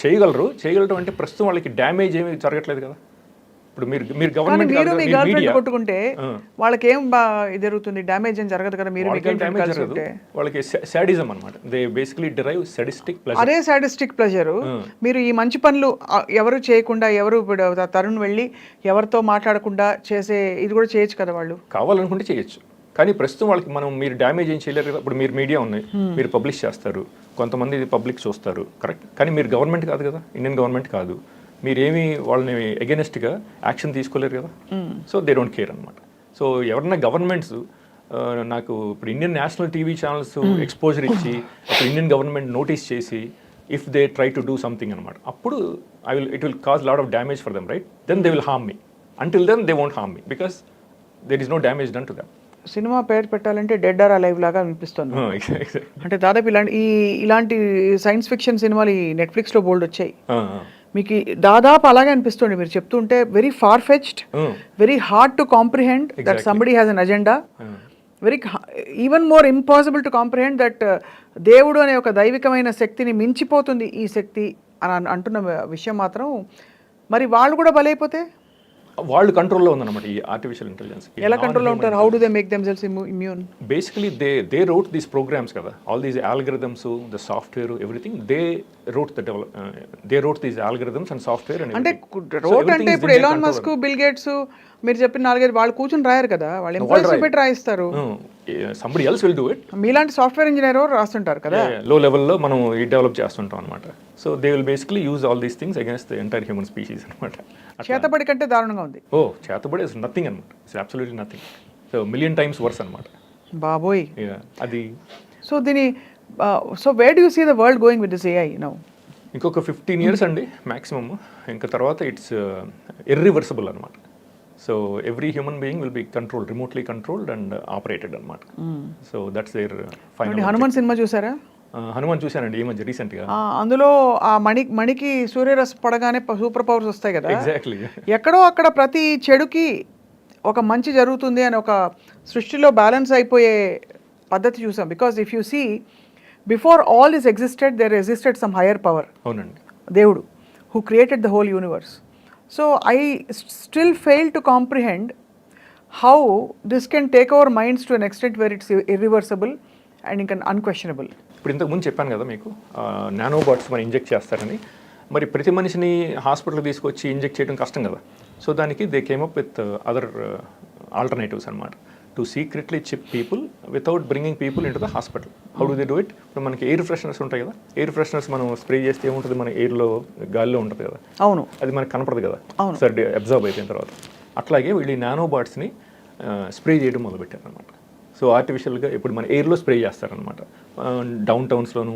చేయగలరు అంటే ప్రస్తుతం వాళ్ళకి డ్యామేజ్ ఏమీ జరగట్లేదు కదా. ఇప్పుడు మీరు గవర్నమెంట్ మీ గర్ల్ ఫ్రెండ్ కొట్టుకుంటే వాళ్ళకి ఏం జరుగుతుంది? డ్యామేజ్ ఏం జరగదు కదా. మీరు డ్యామేజ్ జరగదు, వాళ్ళకి సాడిజం అనమాట. They basically derive sadistic pleasure. అదే సాడిస్టిక్ ప్లెజర్. మీరు ఈ మంచి పనులు ఎవరు చేయకుండా, ఎవరు తరుణ్ వెళ్ళి ఎవరితో మాట్లాడకుండా చేసే ఇది కూడా చేయొచ్చు కదా. వాళ్ళు కావాలనుకుంటే చేయొచ్చు, కానీ ప్రస్తుతం వాళ్ళకి మీరు డ్యామేజ్ ఏం చేయలేరు కదా. ఇప్పుడు మీరు మీడియా ఉన్నాయి, మీరు పబ్లిష్ చేస్తారు, కొంతమంది పబ్లిక్ చూస్తారు, కరెక్ట్. కానీ మీరు గవర్నమెంట్ కాదు కదా, ఇండియన్ గవర్నమెంట్ కాదు. మీరేమి వాళ్ళని అగెనెస్ట్గా యాక్షన్ తీసుకోలేరు కదా. సో దే డోంట్ కేర్ అనమాట. సో ఎవరన్నా గవర్నమెంట్స్ నాకు ఇప్పుడు Indian national TV channels exposure ఇచ్చి అప్పుడు ఇండియన్ గవర్నమెంట్ నోటీస్ చేసి if they try to do something అనమాట, అప్పుడు it will cause lot of damage for them, right. Then they will harm me. Until then they won't harm me because there is no damage done to them. Cinema పేరు పెట్టాలంటే dead or alive లాగా అనిపిస్తుంది. అంటే దాదాపు ఇలాంటి science fiction సినిమాలు ఈ నెట్ఫ్లిక్స్లో బోల్డ్ వచ్చాయి. మీకు దాదాపు అలాగే అనిపిస్తుంది మీరు చెప్తుంటే. Very far fetched, very hard to comprehend that somebody has an agenda, very even more impossible to comprehend that దేవుడు అనే ఒక దైవికమైన శక్తిని మించిపోతుంది ఈ శక్తి అని అంటున్న విషయం మాత్రం. మరి వాళ్ళు కూడా బలైపోతే వాళ్ళు కంట్రోల్లో ఉందన్నమాట ఈ ఆర్టిఫిషియల్ ఇంటెలిజెన్స్. ఎలా కంట్రోల్లో ఉంటారు? How do they make themselves immune? Basically they wrote these programs కదా, all these algorithms, the software, everything they wrote these algorithms and software. అంటే రోట్ అంటే ఇప్పుడు ఎలాన్ మస్క్, బిల్ గేట్స్ మీరు చెప్పిన 4-5 వాళ్ళు కూర్చొని రాయరు కదా, వాళ్ళు ఎంప్లాయీస్ పెట్టి రాయిస్తారు. Somebody else will do it. మీలాంటి సాఫ్ట్వేర్ ఇంజనీర్ రాస్తుంటారు కదా, లో లెవెల్లో మనం డెవలప్ చేస్తుంటాం అనమాట. So they will basically use all these things against the entire human species అనమాట. చేతబడి కంటే దారుణంగా ఉంది. చేతబడి ఇస్ నథింగ్ అనమాట, it's absolutely nothing. So million times worse అనమాట బాబోయ్ అది. So where do you see the world going with this AI now? ఇంకొక 15 years అండి మ్యాక్సిమమ్. ఇంకా తర్వాత ఇట్స్ ఇర్రివర్సిబుల్ అనమాట. So every human being will be remotely controlled and operated అనమాట. So that's their final. Hanuman cinema చూసారా? హనుమాన్ చూశానండి ఈ మధ్య రీసెంట్గా. అందులో ఆ మణికి సూర్యరశ్మి పడగానే సూపర్ పవర్స్ వస్తాయి కదా. ఎగ్జాక్ట్లీ. ఎక్కడో అక్కడ ప్రతి చెడుకి ఒక మంచి జరుగుతుంది అని ఒక సృష్టిలో బ్యాలెన్స్ అయిపోయే పద్ధతి చూసాం. Because if you see before all this existed there existed some higher power. అవునండి. దేవుడు who created the whole universe. So I still fail to comprehend how this can take our minds to an extent where it's irreversible and ఇంకా unquestionable. ఇప్పుడు ఇంతకుముందు చెప్పాను కదా మీకు, nanobots మనం inject చేస్తారని. మరి ప్రతి మనిషిని హాస్పిటల్కి తీసుకొచ్చి ఇంజెక్ట్ చేయడం కష్టం కదా. సో దానికి they came up with other alternatives అనమాట. To secretly chip people without bringing people into the hospital. How do they do it? ఇప్పుడు మనకి ఎయిర్ ఫ్రెషనర్స్ ఉంటాయి కదా, ఎయిర్ ఫ్రెషనర్స్ మనం స్ప్రే చేస్తే ఏముంటుంది, మన ఎయిర్లో గాలిలో ఉంటుంది కదా. అవును. అది మనకు కనపడదు కదా సరే అబ్జర్వ్ అయిపోయిన తర్వాత. అట్లాగే వీళ్ళు ఈ నానోబాట్స్ని స్ప్రే చేయడం మొదలుపెట్టారు అనమాట. సో ఆర్టిఫిషియల్గా ఇప్పుడు మన ఎయిర్లో స్ప్రే చేస్తారనమాట. డౌన్ టౌన్స్లోను,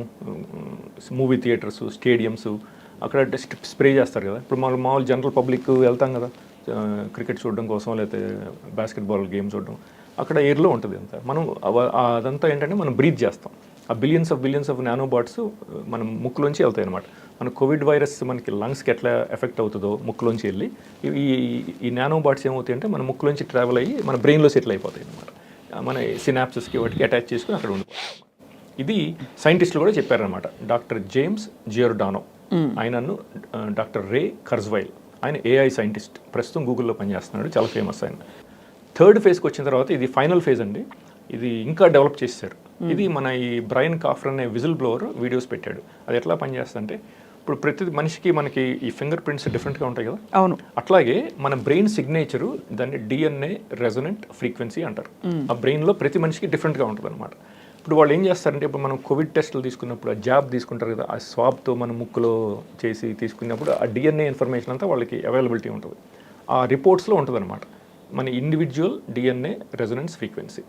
మూవీ థియేటర్స్, స్టేడియమ్స్, అక్కడ స్ప్రే చేస్తారు కదా. ఇప్పుడు మనం మామూలు జనరల్ పబ్లిక్ వెళ్తాం కదా క్రికెట్ చూడడం కోసం, లేకపోతే బాస్కెట్బాల్ గేమ్ చూడడం, అక్కడ ఎయిర్లో ఉంటుంది అంతా. మనం అదంతా ఏంటంటే మనం బ్రీత్ చేస్తాం. ఆ బిలియన్స్ ఆఫ్ నానోబాట్స్ మనం ముక్కులోంచి వెళ్తాయి అనమాట. మన కోవిడ్ వైరస్ మనకి లంగ్స్కి ఎట్లా ఎఫెక్ట్ అవుతుందో ముక్కులోంచి వెళ్ళి, ఈ నానోబాట్స్ ఏమవుతాయి అంటే మన ముక్కులోంచి ట్రావెల్ అయ్యి మన బ్రెయిన్లో సెటిల్ అయిపోతాయి అనమాట. మన సినాప్సెస్కి వాటికి అటాచ్ చేసుకుని అక్కడ ఉండిపోతాం. ఇది సైంటిస్టులు కూడా చెప్పారనమాట. డాక్టర్ జేమ్స్ జియోర్డానో, ఆయనను డాక్టర్ రే కర్జ్వైల్, ఆయన ఏఐ సైంటిస్ట్, ప్రస్తుతం గూగుల్లో పనిచేస్తున్నాడు, చాలా ఫేమస్ ఆయన. 3rd ఫేజ్కి వచ్చిన తర్వాత ఇది ఫైనల్ ఫేజ్ అండి. ఇది ఇంకా డెవలప్ చేశారు. ఇది మన ఈ బ్రైన్ కాఫర్ అనే విజిల్ బ్లోవర్ వీడియోస్ పెట్టాడు. అది ఎట్లా పనిచేస్తుందంటే, ఇప్పుడు ప్రతి మనిషికి మనకి ఈ ఫింగర్ ప్రింట్స్ డిఫరెంట్గా ఉంటాయి కదా. అవును. అట్లాగే మన బ్రెయిన్ సిగ్నేచరు దాన్ని డిఎన్ఏ రెజొనెంట్ ఫ్రీక్వెన్సీ అంటారు. ఆ బ్రెయిన్లో ప్రతి మనిషికి డిఫరెంట్గా ఉంటుంది అనమాట. ఇప్పుడు వాళ్ళు ఏం చేస్తారంటే, ఇప్పుడు మనం కోవిడ్ టెస్టులు తీసుకున్నప్పుడు ఆ జాబ్ తీసుకుంటారు కదా, ఆ స్వాబ్తో మన ముక్కులో చేసి తీసుకున్నప్పుడు ఆ డిఎన్ఏ ఇన్ఫర్మేషన్ అంతా వాళ్ళకి అవైలబిలిటీ ఉంటుంది. ఆ రిపోర్ట్స్లో ఉంటుంది అనమాట మన ఇండివిజువల్ డిఎన్ఏ రెజొనెన్స్ ఫ్రీక్వెన్సీ.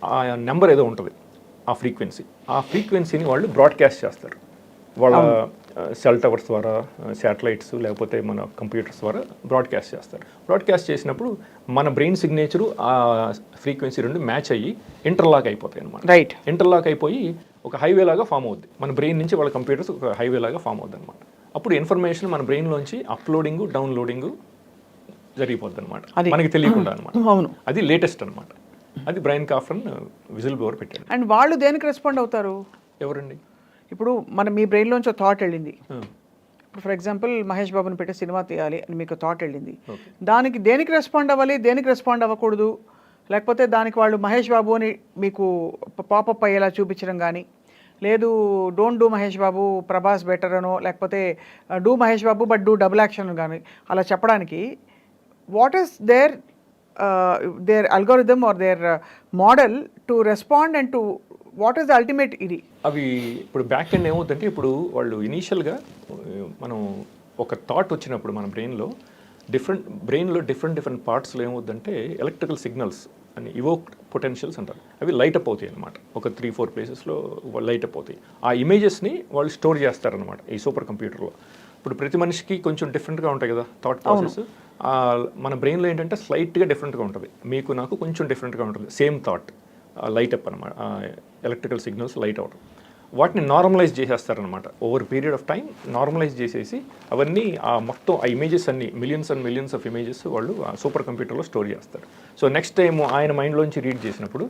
ఆ నెంబర్ ఏదో ఉంటుంది, ఆ ఫ్రీక్వెన్సీని వాళ్ళు బ్రాడ్కాస్ట్ చేస్తారు వాళ్ళ సెల్ టవర్స్ ద్వారా, శాటిలైట్స్, లేకపోతే మన కంప్యూటర్స్ ద్వారా బ్రాడ్కాస్ట్ చేస్తారు. బ్రాడ్కాస్ట్ చేసినప్పుడు మన బ్రెయిన్ సిగ్నేచరు ఆ ఫ్రీక్వెన్సీ రెండు మ్యాచ్ అయ్యి ఇంటర్లాక్ అయిపోతాయి అనమాట. రైట్. ఇంటర్లాక్ అయిపోయి ఒక హైవే లాగా ఫామ్ అవుద్ది. మన బ్రెయిన్ నుంచి వాళ్ళ కంప్యూటర్స్ ఒక హైవే లాగా ఫామ్ అవుద్ది అనమాట. అప్పుడు ఇన్ఫర్మేషన్ మన బ్రెయిన్లోంచి అప్లోడింగు, డౌన్లోడింగు జరిగిపోద్ది అనమాట, అది. మనకి తెలియకుండా అనమాట. అవును. అది లేటెస్ట్ అనమాట. అది బ్రైన్ కాఫ్రన్ విజిల్ బ్లోవర్ పెట్టాడు. అండ్ వాళ్ళు దేనికి రెస్పాండ్ అవుతారు? ఎవరండి? ఇప్పుడు మీ బ్రెయిన్లోంచి థాట్ వెళ్ళింది. ఆ, ఇప్పుడు ఫర్ ఎగ్జాంపుల్ మహేష్ బాబుని పెట్టి సినిమా తీయాలి అని మీకు థాట్ వెళ్ళింది. ఓకే. దానికి దేనికి రెస్పాండ్ అవ్వాలి, దేనికి రెస్పాండ్ అవ్వకూడదు, లేకపోతే దానికి వాళ్ళు మహేష్ బాబు అని మీకు పాపప్ అయ్యేలా చూపించడం కానీ, లేదు don't do Mahesh Babu Prabhas better అనో, లేకపోతే do Mahesh Babu but do double action కానీ అలా చెప్పడానికి what is their algorithm or their model to respond and to what is the ultimate ఇది? అవి ఇప్పుడు బ్యాక్ ఎండ్ ఏమవుతుందంటే, ఇప్పుడు వాళ్ళు ఇనీషియల్గా మనం ఒక థాట్ వచ్చినప్పుడు మన బ్రెయిన్లో డిఫరెంట్ పార్ట్స్లో ఏమవుతుందంటే ఎలక్ట్రికల్ సిగ్నల్స్ అని ఇవోక్ పొటెన్షియల్స్ అంటారు. అవి లైట్ అప్ అవుతాయి అనమాట. ఒక 3-4 ప్లేసెస్లో లైట్ అప్ అవుతాయి. ఆ ఇమేజెస్ని వాళ్ళు స్టోర్ చేస్తారనమాట ఈ సూపర్ కంప్యూటర్లో. ఇప్పుడు ప్రతి మనిషికి కొంచెం డిఫరెంట్గా ఉంటాయి కదా థాట్ ప్రాసెస్. మన బ్రెయిన్లో ఏంటంటే స్లైట్గా డిఫరెంట్గా ఉంటుంది. మీకు నాకు కొంచెం డిఫరెంట్గా ఉంటుంది. సేమ్ థాట్ లైట్ అప్ అనమాట, ఎలక్ట్రికల్ సిగ్నల్స్ లైట్ అవడం. వాటిని నార్మలైజ్ చేసేస్తారనమాట. Over period of time normalise చేసేసి అవన్నీ మొత్తం ఆ ఇమేజెస్ అన్ని millions and millions of images వాళ్ళు ఆ సూపర్ కంప్యూటర్లో స్టోర్ చేస్తారు. సో నెక్స్ట్ టైం ఆయన మైండ్లోంచి రీడ్ చేసినప్పుడు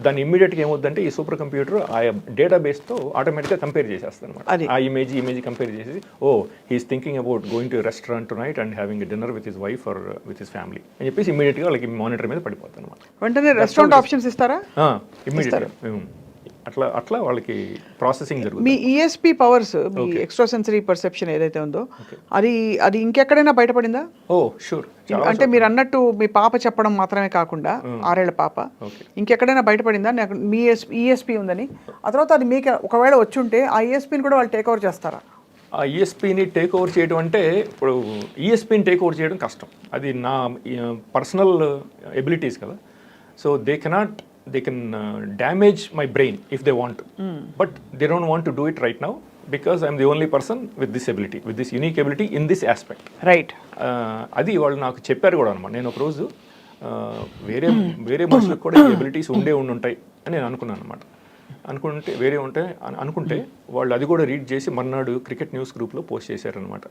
దాన్ని ఇమ్మీడియట్గా ఏమవుతుందంటే ఈ సూపర్ కంప్యూటర్ ఆ డేటాబేస్తో ఆటోమేటిక్గా కంపేర్ చేసేస్తారు అనమాట. ఆ ఇమేజ్ కంపేర్ చేసి, oh he's thinking about going to restaurant tonight and having a dinner with his wife or with his family అని చెప్పేసి ఇమీడియట్గా వాళ్ళకి మానిటర్ మీద పడిపోతుంది అనమాట. వెంటనే రెస్టారెంట్ ఆప్షన్స్ ఇస్తారా? ఇమీడియట్గా అట్లా వాళ్ళకి ప్రాసెసింగ్ జరుగుతుంది. మీ ఈఎస్పీ పవర్స్, మీ ఎక్స్ట్రా సెన్సరీ పర్సెప్షన్ ఏదైతే ఉందో అది ఇంకెక్కడైనా బయటపడిందా? ఓ షూర్. అంటే మీరు అన్నట్టు మీ పాప చెప్పడం మాత్రమే కాకుండా 6 ఏళ్ల పాప ఇంకెక్కడైనా బయటపడిందా నాకు మీ ఈఎస్పీ ఉందని? ఆ తర్వాత అది మీకు ఒకవేళ వచ్చి ఉంటే ఆ ఈఎస్పీని కూడా వాళ్ళు టేక్ ఓవర్ చేస్తారా? ఆ ఈఎస్పీని టేక్ ఓవర్ చేయడం అంటే, ఇప్పుడు ఈఎస్పీని టేక్ ఓవర్ చేయడం కష్టం. అది నా పర్సనల్ ఎబిలిటీస్ కదా. So they can damage my brain if they want to, but they don't want to do it right now because I'm the only person with this ability, with this unique ability in this aspect. Right. అది వాళ్ళు నాకు చెప్పారు కూడా అనమాట. నేను ఒకరోజు వేరే మనుషులకు కూడా ఈ ఎబిలిటీస్ ఉంటాయి అని నేను అనుకున్నాను అనమాట. అనుకుంటే వాళ్ళు అది కూడా రీడ్ చేసి మర్నాడు క్రికెట్ న్యూస్ గ్రూప్లో పోస్ట్ చేశారనమాట.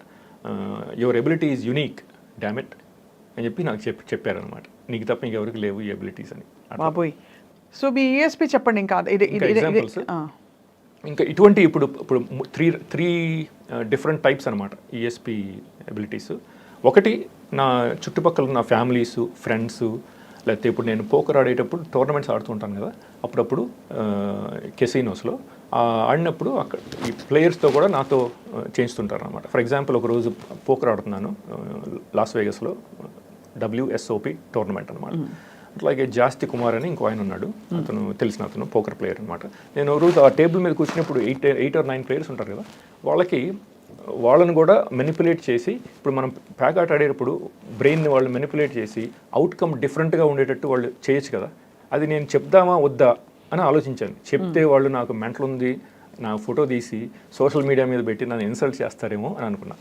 Your ability is unique damn it అని చెప్పి నాకు చెప్పారనమాట. నీకు తప్ప ఇంకెవరికి లేవు ఈ ఎబిలిటీస్ అని. బాబోయ్. సో మీ ఈఎస్పీ చెప్పండి. ఇంకా ఎగ్జాంపుల్స్ ఇంకా ఇటువంటి ఇప్పుడు త్రీ డిఫరెంట్ టైప్స్ అనమాట ఈఎస్పీ ఎబిలిటీస్. ఒకటి, నా చుట్టుపక్కల నా ఫ్యామిలీస్, ఫ్రెండ్స్, లేకపోతే ఇప్పుడు నేను పోకర్ ఆడేటప్పుడు టోర్నమెంట్స్ ఆడుతుంటాను కదా, అప్పుడప్పుడు కెసినోస్లో ఆడినప్పుడు అక్కడ ఈ ప్లేయర్స్తో కూడా నాతో చేయిస్తుంటారు అనమాట. ఫర్ ఎగ్జాంపుల్ ఒకరోజు పోకర్ ఆడుతున్నాను లాస్ వేగస్లో, WSOP టోర్నమెంట్ అనమాట. అట్లాగే జాస్తి కుమార్ అని ఇంకో ఆయన ఉన్నాడు, అతను అతను పోకర్ ప్లేయర్ అనమాట. నేను రోజు ఆ టేబుల్ మీద కూర్చున్నప్పుడు 8 or 9 ప్లేయర్స్ ఉంటారు కదా, వాళ్ళని కూడా మెనిపులేట్ చేసి, ఇప్పుడు మనం ప్యాక్ ఆట ఆడేటప్పుడు బ్రెయిన్ని వాళ్ళు మెనిపులేట్ చేసి అవుట్కమ్ డిఫరెంట్గా ఉండేటట్టు వాళ్ళు చేయొచ్చు కదా. అది నేను చెప్దామా వద్దా అని ఆలోచించాను. చెప్తే వాళ్ళు నాకు మెంటల్ ఉంది, నా ఫోటో తీసి సోషల్ మీడియా మీద పెట్టి నన్ను ఇన్సల్ట్ చేస్తారేమో అని అనుకున్నా.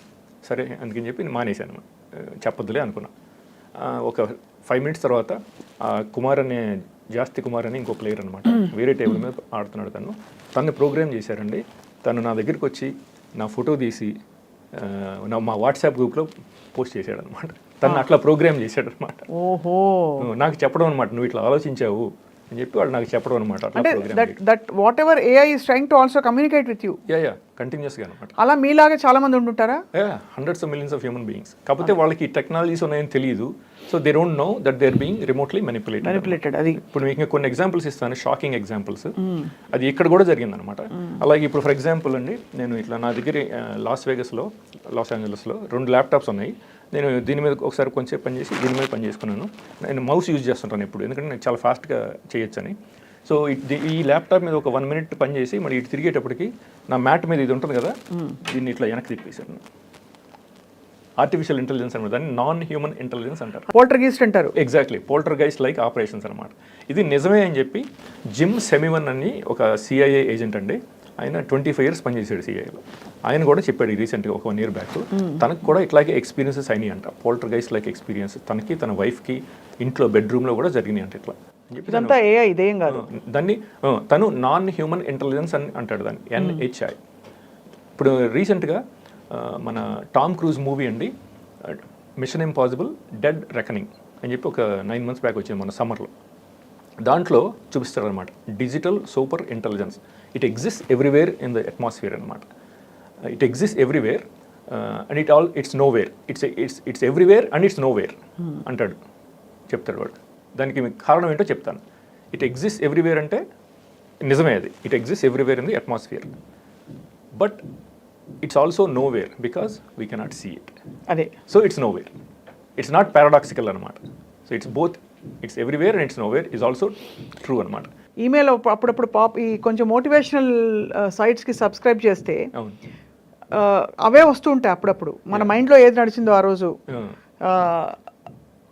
సరే అందుకని చెప్పి మానేశాను, చెప్పొద్దులే అనుకున్నా. ఒక 5 minutes తర్వాత జాస్తి కుమార్ అని ఇంకో ప్లేయర్ అనమాట, వేరే టేబుల్ మీద ఆడుతున్నాడు. తను ప్రోగ్రామ్ చేశారండి. తను నా దగ్గరికి వచ్చి నా ఫోటో తీసి మా వాట్సాప్ గ్రూప్లో పోస్ట్ చేశాడు అనమాట. తను అట్లా ప్రోగ్రామ్ చేశాడు అనమాట. ఓహో. నాకు చెప్పడం అనమాట, నువ్వు ఇట్లా ఆలోచించావు అని చెప్పి వాళ్ళు నాకు చెప్పడం అనమాట. That what ever AI is trying to also communicate with you. కంటిన్యూస్గా అనమాట. అలా మీలాగా చాలా మంది ఉంటుంటారా? hundreds of millions of human beings. కాకపోతే వాళ్ళకి టెక్నాలజీస్ ఉన్నాయని తెలియదు. So they don't know that they are being remotely manipulated. అది ఇప్పుడు మీకు కొన్ని ఎగ్జాంపుల్స్ ఇస్తాను, షాకింగ్ ఎగ్జాంపుల్స్. అది ఇక్కడ కూడా జరిగింది అనమాట. అలాగే ఇప్పుడు ఫర్ ఎగ్జాంపుల్ అండి, నేను ఇట్లా నా దగ్గర లాస్ ఏంజలస్లో 2 ల్యాప్టాప్స్ ఉన్నాయి. నేను దీని మీద ఒకసారి కొంచెం పని చేసి దీని మీద పని చేసుకున్నాను. నేను మౌస్ యూజ్ చేస్తుంటాను ఇప్పుడు, ఎందుకంటే నేను చాలా ఫాస్ట్గా చేయొచ్చని. సో ఈ ల్యాప్టాప్ మీద ఒక 1 minute పని చేసి మరి ఇటు తిరిగేటప్పటికి నా మ్యాట్ మీద ఇది ఉంటుంది కదా, దీన్ని ఇట్లా వెనక్కి తిప్పేశాను. ఆర్టిఫిషియల్ ఇంటెలిజెన్స్ అనమాట, దాన్ని నాన్ హ్యూమన్ ఇంటెలిజెన్స్ అంటారు. పోల్టర్గైస్ట్ అంటారు. ఎగ్జాక్ట్లీ, పోల్టర్గైస్ట్ లైక్ ఆపరేషన్స్ అనమాట. ఇది నిజమే అని చెప్పి జిమ్ సెమివన్ అని ఒక CIA ఏజెంట్ అండి, ఆయన 25 years పనిచేసాడు CIAలో. ఆయన కూడా చెప్పాడు రీసెంట్గా ఒక 1 year బ్యాక్, తనకు కూడా ఇట్లాగే ఎక్స్పీరియన్సెస్ అయినాయి అంట. పోల్టర్గైస్ట్ లైక్ ఎక్స్పీరియన్స్ తనకి, తన వైఫ్కి ఇంట్లో బెడ్రూమ్లో కూడా జరిగినాయి అంట. ఇట్లా ఇదంతా AI, ఇదేం కాదు. దాన్ని తను నాన్ హ్యూమన్ ఇంటెలిజెన్స్ అని అంటాడు, దాన్ని NHI. ఇప్పుడు రీసెంట్గా మన టామ్ క్రూజ్ మూవీ అండి, మిషన్ ఇంపాసిబుల్ డెడ్ రెకనింగ్ అని చెప్పి ఒక 9 months బ్యాక్ వచ్చింది మన సమ్మర్లో. దాంట్లో చూపిస్తారు అనమాట digital super intelligence. It exist everywhere in the atmosphere అనమాట. It exist everywhere and it's nowhere. It's everywhere and it's nowhere అంటాడు, చెప్తాడు వాడు. దానికి మీకు కారణం ఏంటో చెప్తాను. ఇట్ ఎగ్జిస్ట్ ఎవ్రీవేర్ అంటే నిజమే అది. It exist everywhere in the atmosphere, but it's also nowhere because we cannot see it. అదే, so it's nowhere. It's not paradoxical అనమాట. So it's both. It's everywhere and it's nowhere is also true అనమాట. Email అప్పుడప్పుడు ఈ కొంచెం motivational సైట్స్కి subscribe చేస్తే అవును, అవే వస్తూ ఉంటాయి అప్పుడప్పుడు. మన మైండ్లో ఏది నడిచిందో ఆ రోజు,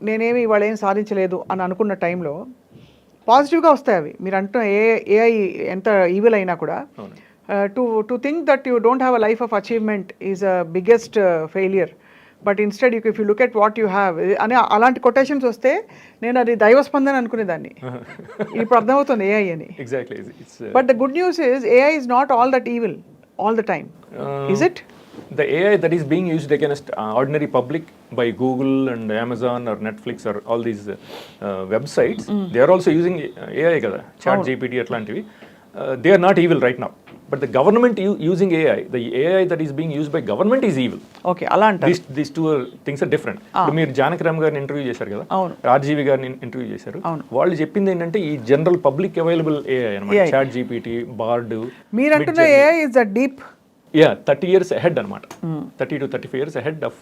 నేనేమి ఇవాళ ఏం సాధించలేదు అని అనుకున్న టైంలో పాజిటివ్గా వస్తాయి అవి. మీరు అంటున్న ఏఐ ఎంత ఈవిల్ అయినా కూడా to think that you don't have a life of achievement is a biggest failure, but instead if you look at what you have అని అలాంటి కొటేషన్స్ వస్తే నేను అది దైవస్పందన అనుకునేదాన్ని. ఇప్పుడు అర్థమవుతుంది ఏఐ అని. Exactly. But the good news is AI is not all that evil all the time. Is it? The AI that is being used against ordinary public by Google and Amazon or Netflix or all these websites, they are also using AI kada, ChatGPT atlantivi. They are not evil right now, but the government using AI, the AI that is being used by government is evil. Okay, ala anta these two things are different. ఇప్పుడు మీరు జానకిరామ్ గారిని interview చేశారు కదా, రాజీవి గారిని interview చేశారు. వాళ్ళు చెప్పింది ఏంటంటే ఈ జనరల్ పబ్లిక్ అవైలబుల్ AI అన్నమాట. ChatGPT, Bard. మీరు అంటున్న AI is a deep 30 years ahead అనమాట. 30 to 35 years ahead of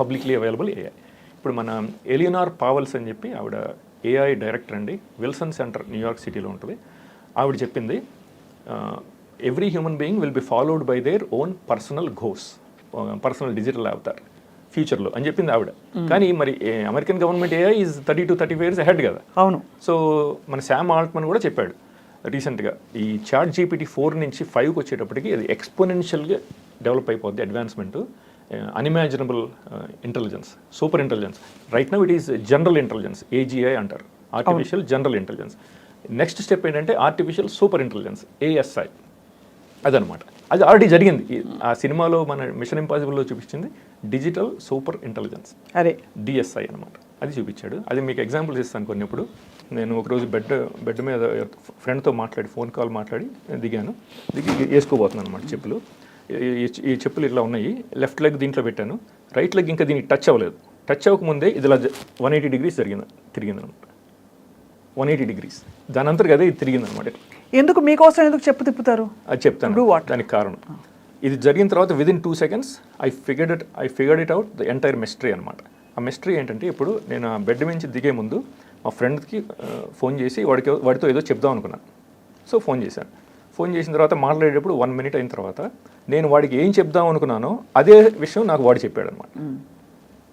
publicly available AI. ఇప్పుడు మన ఎలియనార్ పావల్స్ అని చెప్పి ఆవిడ AI డైరెక్టర్ అండి, విల్సన్ సెంటర్ న్యూయార్క్ సిటీలో ఉంటుంది. ఆవిడ చెప్పింది every human being will be followed by their own personal goes, personal digital Avatar ఫ్యూచర్లో అని చెప్పింది ఆవిడ. కానీ మరి American government AI is 30 to 35 years ahead కదా. అవును. సో మన శామ్ ఆల్ట్మన్ కూడా చెప్పాడు రీసెంట్గా, ఈ ChatGPT 4 నుంచి 5కి వచ్చేటప్పటికి అది ఎక్స్పోనెన్షియల్గా డెవలప్ అయిపోద్ది advancement. Unimaginable intelligence, super intelligence. Right now it is general intelligence, AGI అంటారు, artificial general intelligence. Next step ఏంటంటే ఆర్టిఫిషియల్ సూపర్ ఇంటెలిజెన్స్, ASI. అదనమాట. అది ఆల్రెడీ జరిగింది. ఆ సినిమాలో మన మిషన్ ఇంపాసిబుల్లో చూపించింది డిజిటల్ సూపర్ ఇంటెలిజెన్స్, అదే DSI అనమాట. అది చూపించాడు. అది మీకు ఎగ్జాంపుల్స్ ఇస్తాను కొన్ని. ఇప్పుడు నేను ఒకరోజు బెడ్ మీద ఫ్రెండ్తో మాట్లాడి, ఫోన్ కాల్ మాట్లాడి దిగి వేసుకోబోతున్నాను అనమాట చెప్పులు. ఈ చెప్పులు ఇట్లా ఉన్నాయి, లెఫ్ట్ లెగ్ దీంట్లో పెట్టాను, రైట్ లెగ్ ఇంకా దీనికి టచ్ అవ్వలేదు. టచ్ అవ్వకముందే ఇది ఇలా 180 degrees తిరిగింది అనమాట. 180 degrees. దాని అంతా కదా ఇది తిరిగింది అనమాట. ఎందుకు మీకోసం ఎందుకు చెప్పు తిప్పుతారు? అది చెప్తాను దానికి కారణం. ఇది జరిగిన తర్వాత within 2 seconds I figured it out the entire mystery అనమాట. ఆ మిస్టరీ ఏంటంటే, ఇప్పుడు నేను ఆ బెడ్ నుంచి దిగే ముందు మా ఫ్రెండ్కి ఫోన్ చేసి వాడితో ఏదో చెప్దాం అనుకున్నాను. సో ఫోన్ చేశాను. ఫోన్ చేసిన తర్వాత మాట్లాడేటప్పుడు 1 minute అయిన తర్వాత నేను వాడికి ఏం చెప్దాం అనుకున్నానో అదే విషయం నాకు వాడు చెప్పాడు అనమాట.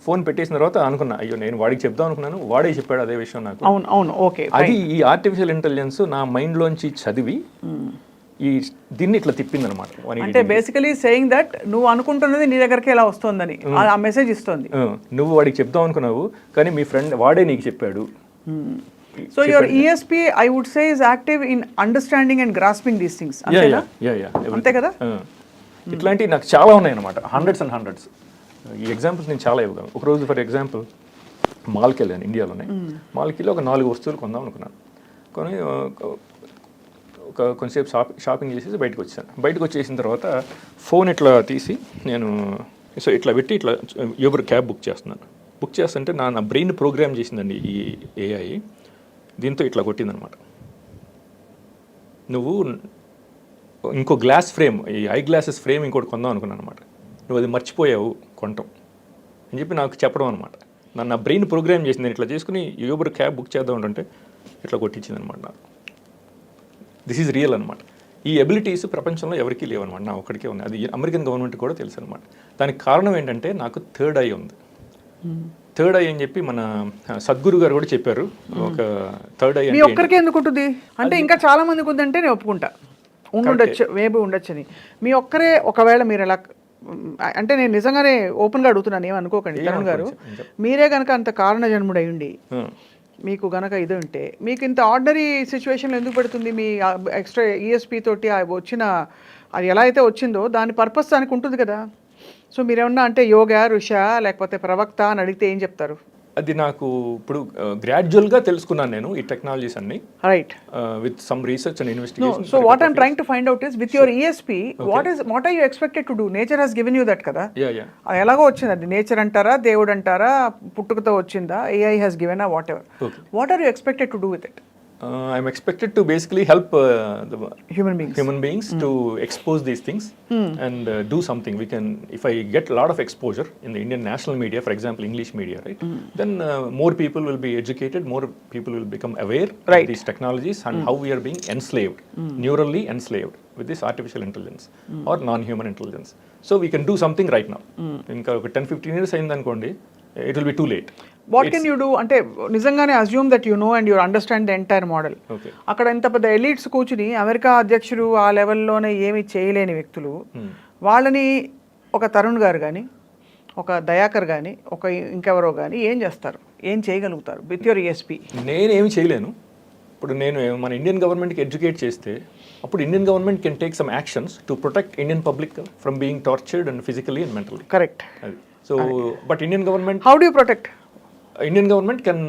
ఫోన్ పెట్టేసిన తర్వాత అనుకున్నా, అయ్యో నేను వాడికి చెప్దాం అనుకున్నాను, వాడే చెప్పాడు అదే విషయం నాకు. అవును, ఓకే. అది ఈ ఆర్టిఫిషియల్ ఇంటెలిజెన్స్ నా మైండ్లోంచి చదివి దీన్ని ఇట్లా తిప్పింది అనమాట. అంటే బేసికలీ సేయింగ్ దట్ నువ్వు అనుకుంటున్నది నీ దగ్గరికి ఎలా వస్తుందని ఆ మెసేజ్ ఇస్తుంది. నువ్వు వాడికి చెప్దాం అనుకున్నావు కానీ మీ ఫ్రెండ్ వాడే నీకు చెప్పాడు. So your ESP I would say is active in understanding and grasping these things. అంతే కదా. ఇట్లాంటివి నాకు చాలా ఉన్నాయి అనమాట, హండ్రెడ్స్ అండ్ హండ్రెడ్స్. ఈ ఎగ్జాంపుల్స్ నేను చాలా ఇవ్వగలను. ఒకరోజు ఫర్ ఎగ్జాంపుల్ మాల్కి వెళ్ళాను, ఇండియాలోనే. మాల్కి వెళ్ళి ఒక 4 వస్తువులు కొందాం అనుకున్నాను. కొని కొంచెంసేపు షాపింగ్ చేసేసి బయటకు వచ్చేసిన తర్వాత ఫోన్ ఇట్లా తీసి నేను ఇట్లా పెట్టి ఇట్లా యూబర్ క్యాబ్ బుక్ చేస్తుంటే నా బ్రెయిన్ ప్రోగ్రామ్ చేసిందండి ఈ AI. దీంతో ఇట్లా కొట్టిందనమాట, నువ్వు ఇంకో గ్లాస్ ఫ్రేమ్, ఈ ఐ గ్లాసెస్ ఫ్రేమ్ ఇంకోటి కొందాం అనుకున్నాను అనమాట, నువ్వు అది మర్చిపోయావు కొనటం అని చెప్పి నాకు చెప్పడం అనమాట. నా బ్రెయిన్ ప్రోగ్రామ్ చేసింది. నేను ఇట్లా చేసుకుని యూబర్ క్యాబ్ బుక్ చేద్దాం అంటే ఇట్లా కొట్టించింది అనమాట నాకు. దిస్ ఈజ్ రియల్ అనమాట. ఈ ఎబిలిటీస్ ప్రపంచంలో ఎవరికీ లేవన్నమాట, నా ఒక్కడికే ఉన్నాయి. అది అమెరికన్ గవర్నమెంట్ కూడా తెలుసు అనమాట. దానికి కారణం ఏంటంటే నాకు థర్డ్ ఐ ఉంది. థర్డ్ ఐ అని చెప్పి మన సద్గురు గారు కూడా చెప్పారు. ఒక థర్డ్ ఐ మీ ఒక్కరికే ఎందుకు ఉంటుంది అంటే ఇంకా చాలా మందికి ఉందంటే నేను ఒప్పుకుంటా, ఉండొచ్చు, మేబీ ఉండొచ్చని. మీ ఒక్కరే ఒకవేళ మీరు ఎలా అంటే, నేను నిజంగానే ఓపెన్గా అడుగుతున్నాను, ఏమనుకోకండి తరుణ్ గారు. మీరే కనుక అంత కారణ జన్ముడై ఉండి మీకు గనక ఇది ఉంటే మీకు ఇంత ఆర్డినరీ సిచ్యువేషన్లో ఎందుకు పెడుతుంది? మీ ఎక్స్ట్రా ESP తోటి వచ్చిన అది ఎలా అయితే వచ్చిందో దాని పర్పస్ దానికి ఉంటుంది కదా. సో మీరేమన్నా అంటే యోగా ఋష లేకపోతే ప్రవక్త అని అడిగితే ఏం చెప్తారు? అది నాకు ఇప్పుడు గ్రాడ్యువల్గా తెలుసుకున్నాను నేను ఈ టెక్నాలజీస్ అన్ని right. With some research and investigation. So what I'm trying to find out is with your ESP, what are you expected to do? Nature has given you that కదా. యా అది ఎలాగో వచ్చింది, అది నేచర్ అంటారా దేవుడు అంటారా పుట్టుకతో వచ్చిందా, AI has given a whatever. What are you expected to do with it? I'm expected to basically help the Human beings. to expose these things and do something. We can, if I get a lot of exposure in the Indian national media, for example, English media, right? Then more people will be educated, more people will become aware of these technologies and how we are being enslaved, neurally enslaved with this artificial intelligence or non-human intelligence. So we can do something right now. Inka 10-15 years ayindanukondi, it will be too late. What can you do అంటే నిజంగానే assume that you know and you understand the entire model. అక్కడ ఇంత పెద్ద elites కూర్చుని America అధ్యక్షుడు ఆ లెవెల్లోనే ఏమి చేయలేని వ్యక్తులు, వాళ్ళని ఒక తరుణ్ గారు కానీ ఒక దయాకర్ కానీ ఒక ఇంకెవరో కానీ ఏం చేస్తారు, ఏం చేయగలుగుతారు విత్ యువర్ ESP? నేనేమి చేయలేను. ఇప్పుడు నేను మన ఇండియన్ గవర్నమెంట్కి ఎడ్యుకేట్ చేస్తే అప్పుడు Indian government can take some actions to protect Indian public from being tortured and physically and mentally. Correct. So but Indian government, how do you protect? Indian government can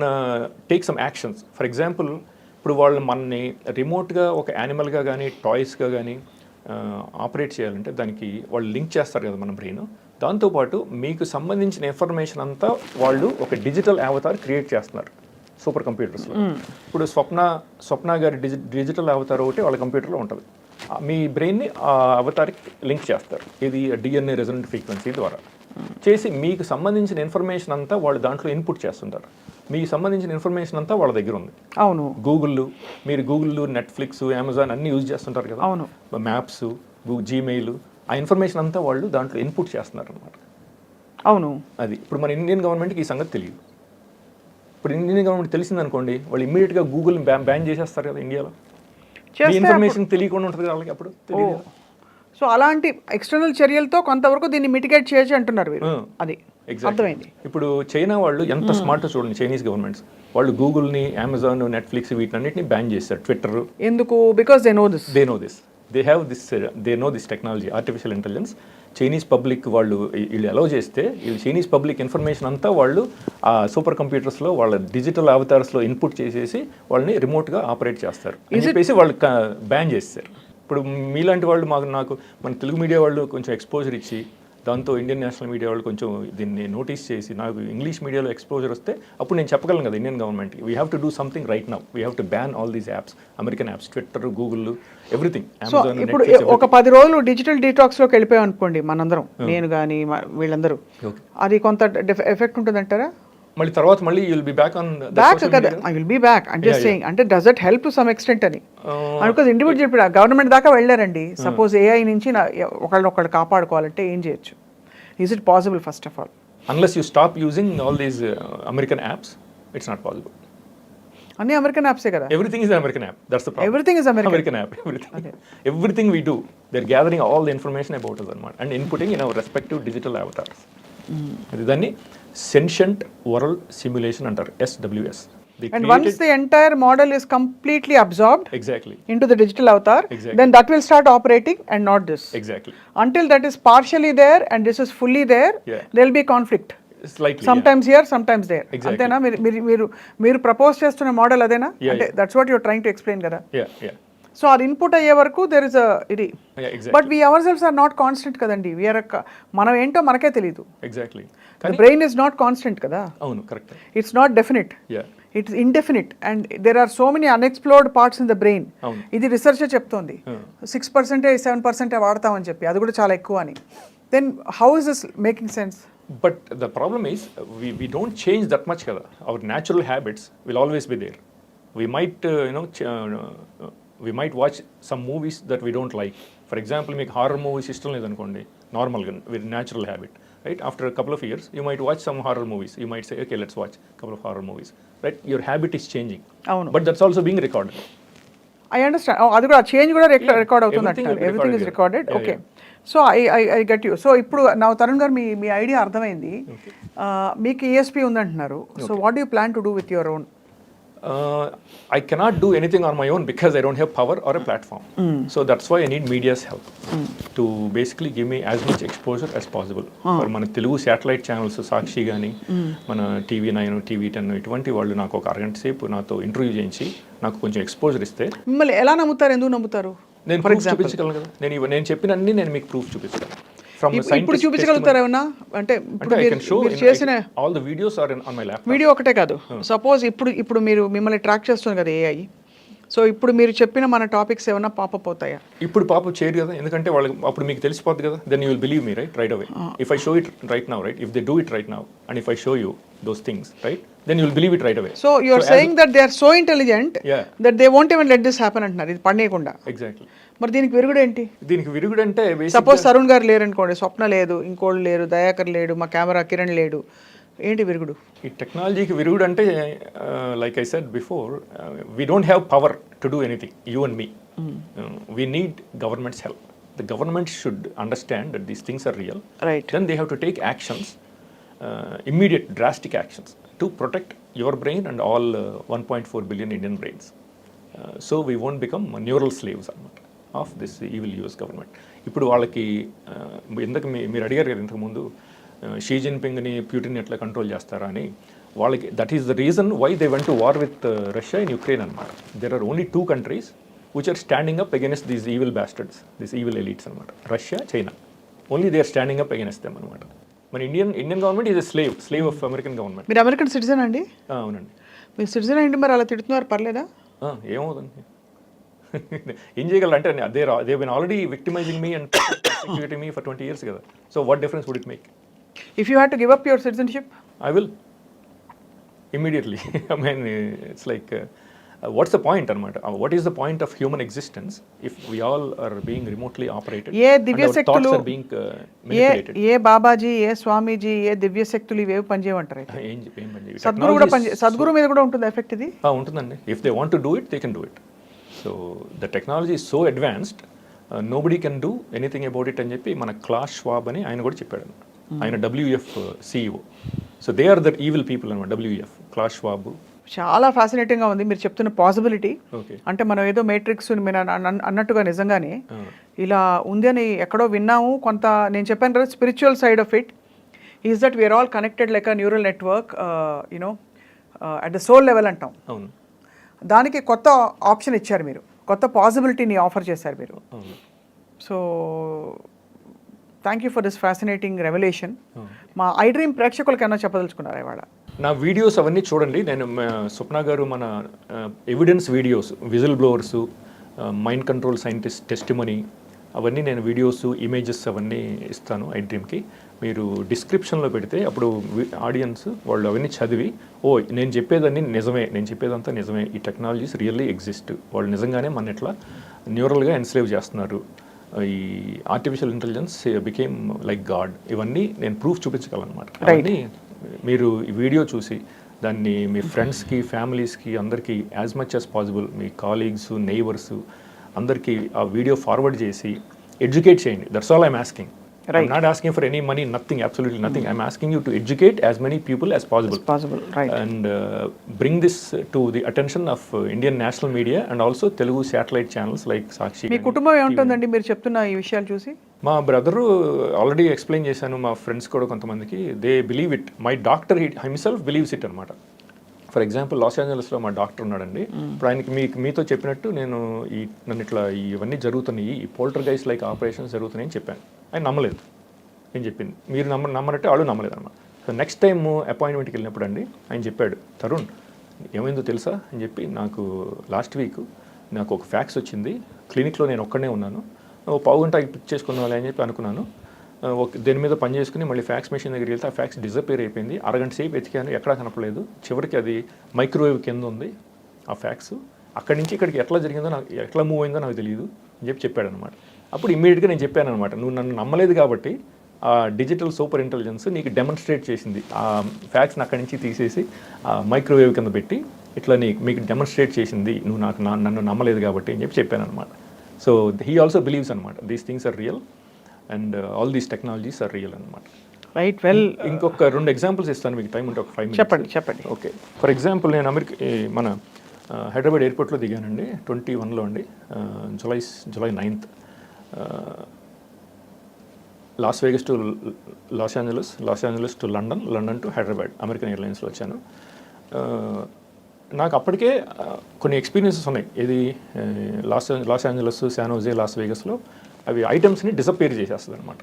take some actions. For example, ఇప్పుడు వాళ్ళు మనని రిమోట్గా ఒక యానిమల్గా కానీ టాయ్స్గా కానీ operate చేయాలంటే దానికి వాళ్ళు లింక్ చేస్తారు కదా మన బ్రెయిన్. దాంతోపాటు మీకు సంబంధించిన ఇన్ఫర్మేషన్ అంతా వాళ్ళు ఒక డిజిటల్ అవతార్ క్రియేట్ చేస్తున్నారు సూపర్ కంప్యూటర్స్లో. ఇప్పుడు స్వప్న గారి డిజిటల్ అవతార్ ఒకటి వాళ్ళ కంప్యూటర్లో ఉంటుంది. మీ బ్రెయిన్ని ఆ అవతార్కి లింక్ చేస్తారు. ఇది DNA రెజొనెంట్ ఫ్రీక్వెన్సీ ద్వారా చేసి మీకు సంబంధించిన ఇన్ఫర్మేషన్ అంతా వాళ్ళు దాంట్లో ఇన్పుట్ చేస్తుంటారు. మీకు సంబంధించిన ఇన్ఫర్మేషన్ అంతా వాళ్ళ దగ్గర ఉంది. అవును. మీరు గూగుల్, నెట్ఫ్లిక్స్, అమెజాన్ అన్ని యూజ్ చేస్తుంటారు కదా. అవును. మ్యాప్స్, జీమెయిల్, ఆ ఇన్ఫర్మేషన్ అంతా వాళ్ళు దాంట్లో ఇన్పుట్ చేస్తున్నారు అనమాట. అవును. అది ఇప్పుడు మన ఇండియన్ గవర్నమెంట్కి ఈ సంగతి తెలియదు. ఇప్పుడు ఇండియన్ గవర్నమెంట్ తెలిసిందనుకోండి, వాళ్ళు ఇమ్మీడియట్గా గూగుల్ బ్యాన్ చేసేస్తారు కదా ఇండియాలో. ఇన్ఫర్మేషన్ తెలియకుండా ఉంటుంది వాళ్ళకి, అప్పుడు తెలియదు. సో అలాంటి ఎక్స్టర్నల్ చర్యలతో కొంతవరకు దీన్ని మిటిగేట్ చేయొచ్చు అంటున్నారు మీరు. అది అర్థమైంది. ఇప్పుడు చైనా వాళ్ళు ఎంత స్మార్ట్ చూడండి, చైనీస్ గవర్నమెంట్స్ వాళ్ళు గూగుల్ని, అమెజాన్, నెట్ఫ్లిక్స్ వీటన్నిటిని బ్యాన్ చేశారు. ట్విట్టర్ ఎందుకు? Because they know this. They know this technology, artificial intelligence. Chinese public వాళ్ళు అలౌ చేస్తే వీళ్ళు చైనీస్ పబ్లిక్ ఇన్ఫర్మేషన్ అంతా వాళ్ళు ఆ సూపర్ కంప్యూటర్స్లో వాళ్ళ డిజిటల్ అవతార్స్లో ఇన్పుట్ చేసేసి వాళ్ళని రిమోట్గా ఆపరేట్ చేస్తారు అని చెప్పేసి వాళ్ళు బ్యాన్ చేస్తారు. ఇప్పుడు మీలాంటి వాళ్ళు నాకు మన తెలుగు మీడియా వాళ్ళు కొంచెం ఎక్స్పోజర్ ఇచ్చి, దాంతో ఇండియన్ నేషనల్ మీడియా వాళ్ళు కొంచెం దీన్ని నోటీస్ చేసి నాకు ఇంగ్లీష్ మీడియాలో ఎక్స్పోజర్ వస్తే అప్పుడు నేను చెప్పగలను కదా ఇండియన్ గవర్నమెంట్కి, we have to do something right now. We have to ban all these apps, American apps, Twitter, Google, everything. So ఇప్పుడు ఒక 10 రోజులు డిజిటల్ డీటాక్స్లోకి వెళ్ళిపోయాం అనుకోండి మనందరం, నేను కానీ వీళ్ళందరూ, అది కొంత ఎఫెక్ట్ ఉంటుందంటారా? మళ్ళీ తర్వాత మళ్ళీ you'll be back on back కదా. ఐ విల్ బి బ్యాక్ అంటే సేయింగ్ అంటే does it help to some extent అని అనుకోదు. ఇండివిజువల్ ఇప్పుడు గవర్నమెంట్ దాకా వెళ్ళారండి. సపోజ్ AI నుంచి ఒకళ్ళు కాపాడుకోవాలంటే ఏం చేయొచ్చు? Is it possible first of all? Unless you stop using all these American apps, it's not possible. అన్ని అమెరికన్ యాప్సే కదా. Everything is an American app. That's the problem. Everything is American app. Everything we do, they're gathering all the information about us and inputting in our respective digital avatars. అది దాన్ని sentient world simulation అంటారు, SWS. And once the entire model is completely absorbed exactly into the digital avatar, then that will start operating and not this. Exactly. Until that is partially there and this is fully there, there will be conflict. Slightly. Sometimes here, sometimes there. Antena మీరు propose చేస్తున్న model అదేనా? అంటే that's what you are trying to explain కదా. So అది input అయ్యే వరకు there is ఇది. But we ourselves are not constant కదండి. మనం ఏంటో మనకే తెలియదు. Exactly. The brain is not constant కదా. అవును, correct. It's not definite, it's indefinite and there are so many unexplored parts in the brain. ఇది research చెప్తోంది 6% 7% వాడతామని చెప్పి, అది కూడా చాలా ఎక్కువ అని. Then how is this making sense? But the problem is we don't change that much kada. Our natural habits will always be there. We might we might watch some movies that we don't like. For example, make horror movies ishtam ledanukondi, normal very natural habit, right? After a couple of years you might watch some horror movies. You might say, okay, let's watch a couple of horror movies, right? Your habit is changing. But that's also being recorded. I understand. అది కూడా change కూడా record అవుతుంది అంటారు. Everything is recorded. Okay. So I get you. So ఇప్పుడు నా తరుణ్ గారు మీ idea అర్థమైంది. మీకు ESP ఉందంటున్నారు. So what you plan to do with your own? I cannot do anything on my own because I don't have power or a platform. So that's why I need media's help to basically give me as much exposure as possible. For మన Telugu satellite channels సాక్షి కానీ మన TV9 TV10 ఇటువంటి వాళ్ళు నాకు ఒక అరగంట సేపు నాతో ఇంటర్వ్యూ చేయించి నాకు కొంచెం ఎక్స్పోజర్ ఇస్తే మిమ్మల్ని ఎలా నమ్ముతారు, ఎందుకు నమ్ముతారు? నేను ప్రూఫ్ చూపించగలను కదా. నేను చెప్పినన్ని నేను మీకు ప్రూఫ్ చూపిస్తాను. ఇప్పుడు చూపించగలుగుతారా ఏమన్నా? అంటే ఇప్పుడు మీరు చేసిన all the videos are on my laptop. Video ఒకటే కాదు, సపోజ్ ఇప్పుడు మీరు మిమ్మల్ని ట్రాక్ చేస్తుంది కదా AI, సో ఇప్పుడు మీరు చెప్పిన మన టాపిక్స్ ఏమైనా పాపప్ అవుతాయా? ఇప్పుడు పాపప్ చేయరు కదా, ఎందుకంటే వాళ్ళకి అప్పుడు మీకు తెలిసిపోద్ది కదా. Then you will believe me right away. If I show it right now, right, if they do it right now and if I show you those things, right, then you will believe it right away. So you are saying that they are so intelligent that they won't even let this happen అంటున్నారు, ఇది పడేయకుండా. Exactly. మరి దీనికి విరుగుడు ఏంటి? దీనికి విరుగుడు అంటే సపోజ్ తరుణ్ గారు లేరు అనుకోండి, స్వప్న లేదు, ఇంకోళ్ళు లేరు, దయాకర్ లేడు, మా కెమెరా కిరణ్ లేడు, ఏంటి విరుగుడు? ఈ టెక్నాలజీకి విరుగుడు అంటే like I said before, we don't have power to do anything, you and me. We need governments help. The government should understand that these things are real. Right. Then they have to take actions, immediate drastic actions to protect your brain and all 1.4 billion Indian brains. So we won't become neural slaves of this evil US government. ఇప్పుడు వాళ్ళకి ఎందుకు మీరు అడిగారు కదా ఇంతకుముందు Xi జిన్పింగ్ని Putin ఎట్లా control చేస్తారా అని. వాళ్ళకి that is the reason why they went to war with Russia in Ukraine అనమాట. There are only 2 countries which are standing up against these evil bastards, these evil elites అనమాట. Russia, China, only they are standing up against them అనమాట. మన Indian government is a slave of American government. మీరు American citizen అండి? అవునండి. మీరు citizen ఏంటి మరి అలా తిడుతున్నారు, పర్లేదా? ఏమవుతుంది, ఏం చేయగలరు అంటే they been already victimising me and persecuting me for 20 years కదా. So what difference would it make? If you had to give up your citizenship? I will immediately. I mean, it's like what's the point anamata? What is the point of human existence if we all are being remotely operated and our thoughts are being manipulated? ఏ బాబాజీ, ఏ స్వామీజీ, ఏ దివ్య శక్తులు ఇవేవి పనిచేయమంటారు? ఏం పనిచేయవు. సద్గురు కూడా సద్గురు మీద కూడా ఉంటుంది effect ఇది? ఉంటుందండి. If they want to do it they can do it. So the technology is so advanced, nobody can do anything about it అని చెప్పి మన క్లాస్ షవాబ్ అని ఆయన కూడా చెప్పాడు. ఆయన WEF CEO. So they are the evil people అనమాట, WEF, Klaus Schwab. చాలా ఫ్యాసినేటింగ్గా ఉంది మీరు చెప్తున్న పాసిబిలిటీ. ఓకే, అంటే మనం ఏదో మేట్రిక్స్ అన్నట్టుగా నిజంగానే ఇలా ఉంది అని ఎక్కడో విన్నాము. కొంత నేను చెప్పాను కదా, spiritual side of it is that we are all connected like a neural network, you know at the soul level అంటాం. అవును. దానికి కొత్త ఆప్షన్ ఇచ్చారు మీరు, కొత్త పాసిబిలిటీని ఆఫర్ చేశారు మీరు. So thank you for this fascinating revolution. మా ఐ డ్రీమ్ ప్రేక్షకులకి ఏమైనా చెప్పదలుచుకున్నారా ఇవాళ? నా వీడియోస్ అవన్నీ చూడండి. నేను స్వప్న గారు మన evidence videos, whistle blowers, mind control scientist testimony, అవన్నీ నేను వీడియోస్, ఇమేజెస్ అవన్నీ ఇస్తాను ఐ డ్రీమ్కి. మీరు డిస్క్రిప్షన్లో పెడితే అప్పుడు ఆడియన్స్ వాళ్ళు అవన్నీ చదివి, ఓ నేను చెప్పేదన్నీ నిజమే, నేను చెప్పేదంతా నిజమే, ఈ టెక్నాలజీస్ రియల్లీ ఎగ్జిస్ట్, వాళ్ళు నిజంగానే మన ఇట్లా న్యూరల్గా ఎన్స్లేవ్ చేస్తున్నారు, ఈ artificial intelligence became like God, ఇవన్నీ నేను ప్రూఫ్ చూపించగలనమాట. అవన్నీ మీరు ఈ వీడియో చూసి దాన్ని మీ ఫ్రెండ్స్కి, ఫ్యామిలీస్కి, అందరికీ యాజ్ మచ్ యాజ్ పాసిబుల్, మీ కాలీగ్స్, నైబర్స్ అందరికీ ఆ వీడియో ఫార్వర్డ్ చేసి ఎడ్యుకేట్ చేయండి. That's all I'm asking. I'm not asking for any money, nothing, absolutely nothing. I'm asking you to educate as many people as possible. Right. And bring this to the attention of Indian national media and also Telugu satellite channels like Sakshi. మీ కుటుంబం ఏముంటుందండి మీరు చెప్తున్న ఈ విషయాలు చూసి? మా brother already explain చేశాను, మా ఫ్రెండ్స్ కూడా కొంతమందికి, they believe it. My doctor himself believes it అనమాట. ఫర్ ఎగ్జాంపుల్ లాస్ ఏంజలస్లో మా డాక్టర్ ఉన్నాడండి. ఇప్పుడు ఆయనకి మీతో చెప్పినట్టు నేను నన్ను ఇట్లా ఇవన్నీ జరుగుతున్నాయి, ఈ పోల్టర్గైస్ట్ లైక్ ఆపరేషన్స్ జరుగుతున్నాయి అని చెప్పాను. ఆయన నమ్మలేదు నేను చెప్పింది. మీరు నమ్మరంటే వాళ్ళు నమ్మలేదు అనమాట. సో నెక్స్ట్ టైం అపాయింట్మెంట్కి వెళ్ళినప్పుడు అండి ఆయన చెప్పాడు, తరుణ్ ఏమైందో తెలుసా అని చెప్పి, నాకు లాస్ట్ వీక్ నాకు ఒక ఫ్యాక్స్ వచ్చింది, క్లినిక్లో నేను ఒక్కడే ఉన్నాను, ఓ పావుగంట పిక్ చేసుకున్నాను అని చెప్పి అనుకున్నాను. దేని మీద పని చేసుకుని మళ్ళీ ఫ్యాక్స్ మెషిన్ దగ్గరికి వెళ్తే ఆ ఫ్యాక్స్ డిసపేర్ అయిపోయింది. అరగంట సేపు వెతికాను, ఎక్కడా కనపడలేదు. చివరికి అది మైక్రోవేవ్ కింద ఉంది ఆ ఫ్యాక్స్. అక్కడి నుంచి ఇక్కడికి ఎట్లా జరిగిందో నాకు, ఎట్లా మూవ్ అయిందో నాకు తెలియదు అని చెప్పాడు అనమాట. అప్పుడు ఇమ్మీడియట్గా నేను చెప్పాను అనమాట, నువ్వు నన్ను నమ్మలేదు కాబట్టి ఆ డిజిటల్ సూపర్ ఇంటెలిజెన్స్ నీకు డెమాన్స్ట్రేట్ చేసింది, ఆ ఫ్యాక్స్ని అక్కడి నుంచి తీసేసి ఆ మైక్రోవేవ్ కింద పెట్టి ఇట్లా మీకు డెమాన్స్ట్రేట్ చేసింది, నువ్వు నన్ను నమ్మలేదు కాబట్టి అని చెప్పాను అనమాట. సో హీ ఆల్సో బిలీవ్స్ అనమాట, these things are real and all these technologies are real అనమాట. రైట్, వెల్, ఇంకొక 2 ఎగ్జాంపుల్స్ ఇస్తాను మీకు, టైం ఉంటే ఒక 5 చెప్పండి చెప్పండి. ఓకే, ఫర్ ఎగ్జాంపుల్ నేను మన హైదరాబాద్ ఎయిర్పోర్ట్లో దిగానండి 21లో అండి, July 9th. Las Vegas to Los Angeles to London to Hyderabad American ఎయిర్లైన్స్లో వచ్చాను. నాకు అప్పటికే కొన్ని ఎక్స్పీరియన్సెస్ ఉన్నాయి. ఇది Los Angeles, San Jose, Las వేగస్లో అవి ఐటమ్స్ని డిసప్పేర్ చేసేస్తుంది అనమాట.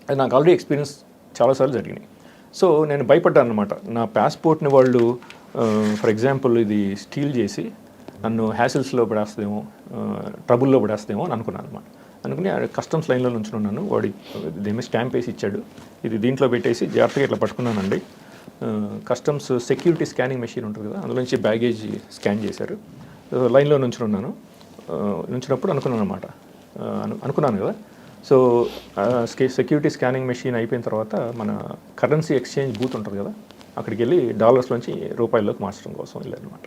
అది నాకు ఆల్రెడీ ఎక్స్పీరియన్స్ చాలాసార్లు జరిగినాయి. సో నేను భయపడ్డాను అనమాట. నా పాస్పోర్ట్ని వాళ్ళు ఫర్ ఎగ్జాంపుల్ ఇది స్టీల్ చేసి నన్ను హ్యాసిల్స్లో పడేస్తుందేమో, ట్రబుల్లో పడేస్తుందేమో అని అనుకున్నాను అనమాట. అనుకుని కస్టమ్స్ లైన్లో నుంచి ఉన్నాను. వాడి దేమే స్టాంప్ వేసి ఇచ్చాడు. ఇది దీంట్లో పెట్టేసి జాగ్రత్తగా ఇట్లా పట్టుకున్నానండి. కస్టమ్స్ సెక్యూరిటీ స్కానింగ్ మెషిన్ ఉంటుంది కదా, అందులోంచి బ్యాగేజ్ స్కాన్ చేశారు. లైన్లో నుంచున్నాను. నుంచినప్పుడు అనుకున్నాను కదా. సో సెక్యూరిటీ స్కానింగ్ మెషిన్ అయిపోయిన తర్వాత మన కరెన్సీ ఎక్స్చేంజ్ బూత్ ఉంటుంది కదా, అక్కడికి వెళ్ళి డాలర్స్లోంచి రూపాయల్లోకి మార్చడం కోసం వెళ్ళారనమాట.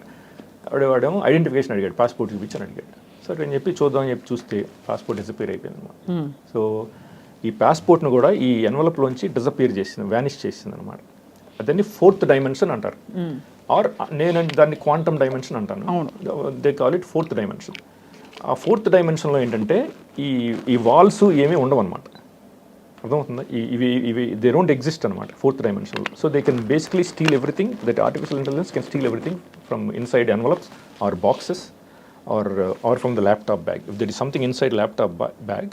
వాడేమో ఐడెంటిఫికేషన్ అడిగాడు, పాస్పోర్ట్ చూపించని అడిగాడు. సరే అని చెప్పి చూద్దామని చెప్పి చూస్తే పాస్పోర్ట్ డిసపేర్ అయిపోయింది అనమాట. సో ఈ పాస్పోర్ట్ను కూడా ఈ ఎన్వలప్లోంచి డిసపేర్ చేసింది, వ్యానిష్ చేసింది అనమాట. దాన్ని 4th డైమెన్షన్ అంటారు, ఆర్ నేను దాన్ని క్వాంటమ్ డైమెన్షన్ అంటాను. They call it 4th dimension. ఆ 4th డైమెన్షన్లో ఏంటంటే ఈ వాల్స్ ఏమీ ఉండవు అనమాట. అర్థమవుతుందా? ఇవి దే డోంట్ ఎగ్జిస్ట్ అనమాట 4th డైమెన్షన్లో. So they can basically steal everything. That artificial intelligence can steal everything from inside envelopes or boxes or from the laptop bag. If there is something inside laptop bag,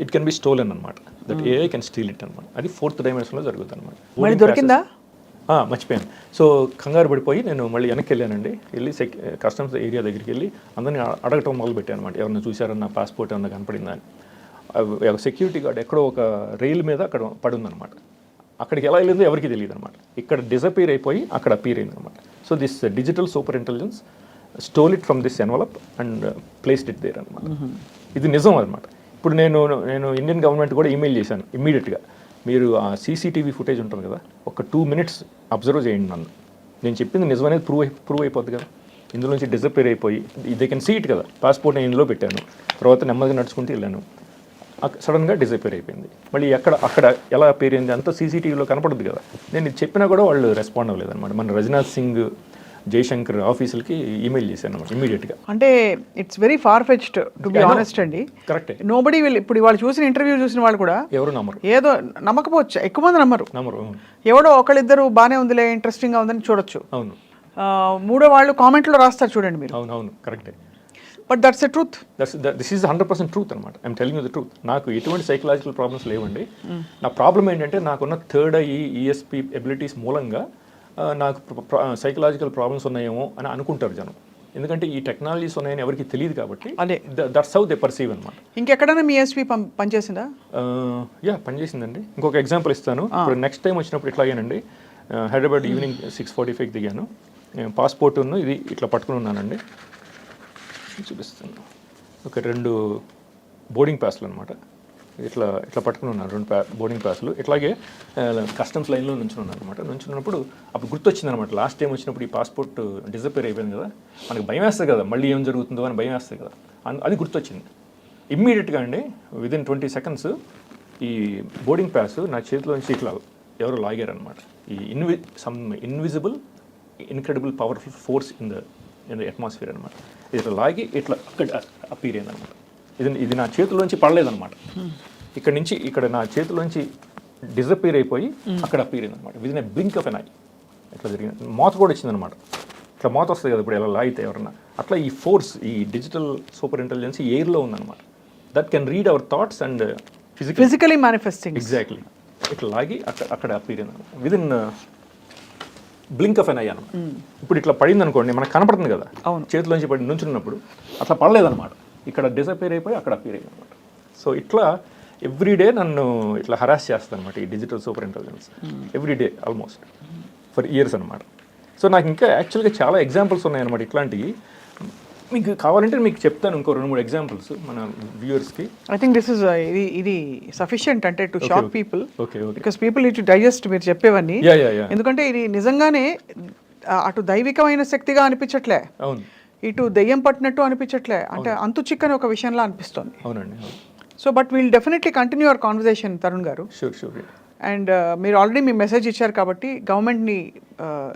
it can be stolen అనమాట. That AI can steal it అనమాట. అది 4th డైమెన్షన్లో జరుగుతుంది అనమాట. దొరికిందా? మర్చిపోయాను. So కంగారు పడిపోయి నేను మళ్ళీ వెనక్కి వెళ్ళానండి. వెళ్ళి కస్టమ్స్ ఏరియా దగ్గరికి వెళ్ళి అందరినీ అడగటం మొదలుపెట్టాను అనమాట. ఎవరైనా చూసారన్న పాస్పోర్ట్ ఏమన్నా కనపడిందా అని. సెక్యూరిటీ గార్డ్ ఎక్కడో ఒక రైలు మీద అక్కడ పడుందనమాట. అక్కడికి ఎలా వెళ్ళిందో ఎవరికి తెలియదు అనమాట. ఇక్కడ డిసపీర్ అయిపోయి అక్కడ అపీర్ అయింది అనమాట. So this digital super intelligence stole it from this envelope and placed it there అనమాట. ఇది నిజం అనమాట. ఇప్పుడు నేను ఇండియన్ గవర్నమెంట్ కూడా ఈమెయిల్ చేశాను ఇమ్మీడియట్గా. మీరు ఆ సీసీటీవీ ఫుటేజ్ ఉంటుంది కదా, ఒక 2 minutes అబ్జర్వ్ చేయండి నన్ను. నేను చెప్పింది నిజం అనేది ప్రూవ్ అయిపోద్ది కదా. ఇందులో నుంచి డిసపేర్ అయిపోయి దే కెన్ సీ ఇట్ కదా. పాస్పోర్ట్ నేను ఇందులో పెట్టాను, తర్వాత నెమ్మదిగా నడుచుకుంటూ వెళ్ళాను, సడన్గా డిసపేర్ అయిపోయింది. మళ్ళీ అక్కడ ఎలా పేరు అయింది అంతా సీసీటీవీలో కనపడుద్ది కదా. నేను ఇది చెప్పినా కూడా వాళ్ళు రెస్పాండ్ అవ్వలేదు అనమాట. మన రాజ్నాథ్ సింగ్, జయశంకర్ ఆఫీసులకి ఈమెయిల్ చేశాను అనమాట ఇమీడియట్గా. అంటే it's very far fetched to be honest అండి. కరెక్టే. Nobody will. ఇప్పుడు వాళ్ళు చూసిన ఇంటర్వ్యూ చూసిన వాళ్ళు కూడా ఎవరు నమ్మరు. ఏదో నమ్మకపోవచ్చు, ఎక్కువ మంది నమ్మరు. ఎవడో ఒకళ్ళిద్దరు బాగానే ఉందిలే, ఇంట్రెస్టింగ్గా ఉందని చూడొచ్చు. అవును. మూడో వాళ్ళు కామెంట్లో రాస్తారు చూడండి మీరు. అవును కరెక్టే. But that's a truth. This is 100% truth అనమాట. I'm telling you the truth. నాకు ఎటువంటి సైకలాజికల్ ప్రాబ్లమ్స్ లేవండి. నా ప్రాబ్లం ఏంటంటే నాకున్న థర్డ్ ఐ ఈఎస్పీ ఎబిలిటీస్ మూలంగా నాకు సైకలాజికల్ ప్రాబ్లమ్స్ ఉన్నాయేమో అని అనుకుంటారు జనం. ఎందుకంటే ఈ టెక్నాలజీస్ ఉన్నాయని ఎవరికి తెలియదు కాబట్టి. అదే దట్స్ హౌ దే పర్సీవ్ అనమాట. ఇంకెక్కడైనా మీ ఈఎస్పీ పనిచేసిందా? పనిచేసిందండి. ఇంకొక ఎగ్జాంపుల్ ఇస్తాను. ఇప్పుడు నెక్స్ట్ టైం వచ్చినప్పుడు ఇట్లాగేనండి, హైదరాబాద్ ఈవినింగ్ 6:45 దిగాను. పాస్పోర్ట్ను ఇది ఇట్లా పట్టుకుని ఉన్నానండి, చూపిస్తాను. ఒక 2 బోర్డింగ్ పాస్లు అనమాట. ఇట్లా పట్టుకుని ఉన్నాను, 2 బోర్డింగ్ పాస్లు. ఇట్లాగే కస్టమ్స్ లైన్లో నుంచున్నాను అనమాట. నుంచున్నప్పుడు అప్పుడు గుర్తొచ్చింది అనమాట, లాస్ట్ టైం వచ్చినప్పుడు ఈ పాస్పోర్ట్ డిసపేర్ అయిపోయింది కదా, మనకి భయం వేస్తుంది కదా, మళ్ళీ ఏం జరుగుతుందో అని భయం వేస్తుంది కదా, అది గుర్తొచ్చింది. ఇమ్మీడియట్గా అండి విదిన్ 20 seconds ఈ బోర్డింగ్ పాస్ నా చేతిలోంచి ఇట్లా ఎవరో లాగారనమాట. ఈ invisible incredible powerful force in the atmosphere అనమాట. ఇట్లా లాగి ఇట్లా అక్కడ అపీర్ అయింది అనమాట. ఇది నా చేతిలోంచి పడలేదన్నమాట. ఇక్కడ నా చేతిలోంచి డిసపీర్ అయిపోయి అక్కడ అపీర్ అయింది అనమాట. Within a blink of an eye ఇట్లా జరిగింది. మోత కూడా వచ్చిందనమాట. ఇట్లా మోత వస్తుంది కదా ఇప్పుడు ఎలా లాగితే ఎవరన్నా, అట్లా ఈ ఫోర్స్, ఈ డిజిటల్ సూపర్ ఇంటెలిజెన్స్ ఎయిర్లో ఉందన్నమాట. That can read our thoughts and physically manifesting. Exactly. ఇట్లా లాగి అక్కడ అపీర్ అయింది అనమాట. Within blink of an eye అనమాట. ఇప్పుడు ఇట్లా పడింది అనుకోండి, మనకు కనపడుతుంది కదా చేతిలోంచి పడి నుంచున్నప్పుడు, అట్లా పడలేదన్నమాట. ఇక్కడ డిసపేర్ అయిపోయి అక్కడ అపీర్ అయింది అనమాట. సో ఇట్లా ఎవ్రీడే నన్ను ఇట్లా హరాస్ చేస్తుంది అనమాట ఈ digital super intelligence. Everyday almost for years అనమాట. సో నాకు ఇంకా యాక్చువల్గా చాలా ఎగ్జాంపుల్స్ ఉన్నాయన్నమాట ఇట్లాంటివి. మీకు కావాలంటే మీకు చెప్తాను ఇంకో 2-3 ఎగ్జాంపుల్స్ మన వ్యూవర్స్కి. ఐ థింక్ దిస్ ఇస్ ఇది సఫిషియంట్ అంటే to shock people. Okay. Because people need to digest మీరు చెప్పేవన్నీ. ఎందుకంటే ఇది నిజంగానే అటు దైవికమైన శక్తిగా అనిపించట్లే, అవును, ఇటు దెయ్యం పట్టినట్టు అనిపించట్లే, అంటే అంతు చిక్కని ఒక విషయంలా అనిపిస్తుంది. అవునండి. So but will definitely continue our conversation Tarun గారు. షూర్. అండ్ మీరు ఆల్రెడీ మీ మెసేజ్ ఇచ్చారు కాబట్టి గవర్నమెంట్ని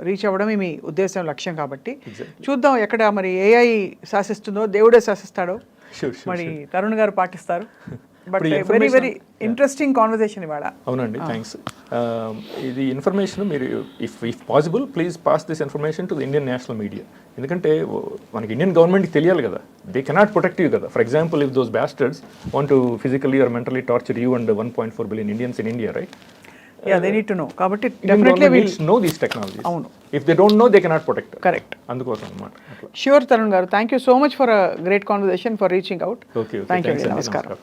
రీచ్ అవ్వడమే మీ ఉద్దేశం, లక్ష్యం కాబట్టి చూద్దాం ఎక్కడ మరి ఏఐ శాసిస్తుందో దేవుడే శాసిస్తాడో షూర్ మరి తరుణ్ గారు పాటిస్తారు. బట్ ఇప్పుడు very information- very interesting conversation ఇవాళ. అవునండి, థ్యాంక్స్. ఇది ఇన్ఫర్మేషన్ మీరు if possible please pass this information to the Indian national media. ఎందుకంటే మనకి ఇండియన్ గవర్నమెంట్కి తెలియాలి కదా, దే కెనాట్ ప్రొటెక్ట్ యూ కదా. For example if those bastards want to physically or mentally torture you and 1.4 billion Indians in India, right? Yeah they need to know. కాబట్టి Indian definitely government will needs to know these technologies. అవును. If they don't know, they cannot protect. Correct. అందుకోసం అన్నమాట. అట్లా. Sure Tarun గారు, thank you so much for a great conversation, for reaching out. Okay, okay. Thank you Thanks అండి, అండి. నమస్కారం. నమస్కారం.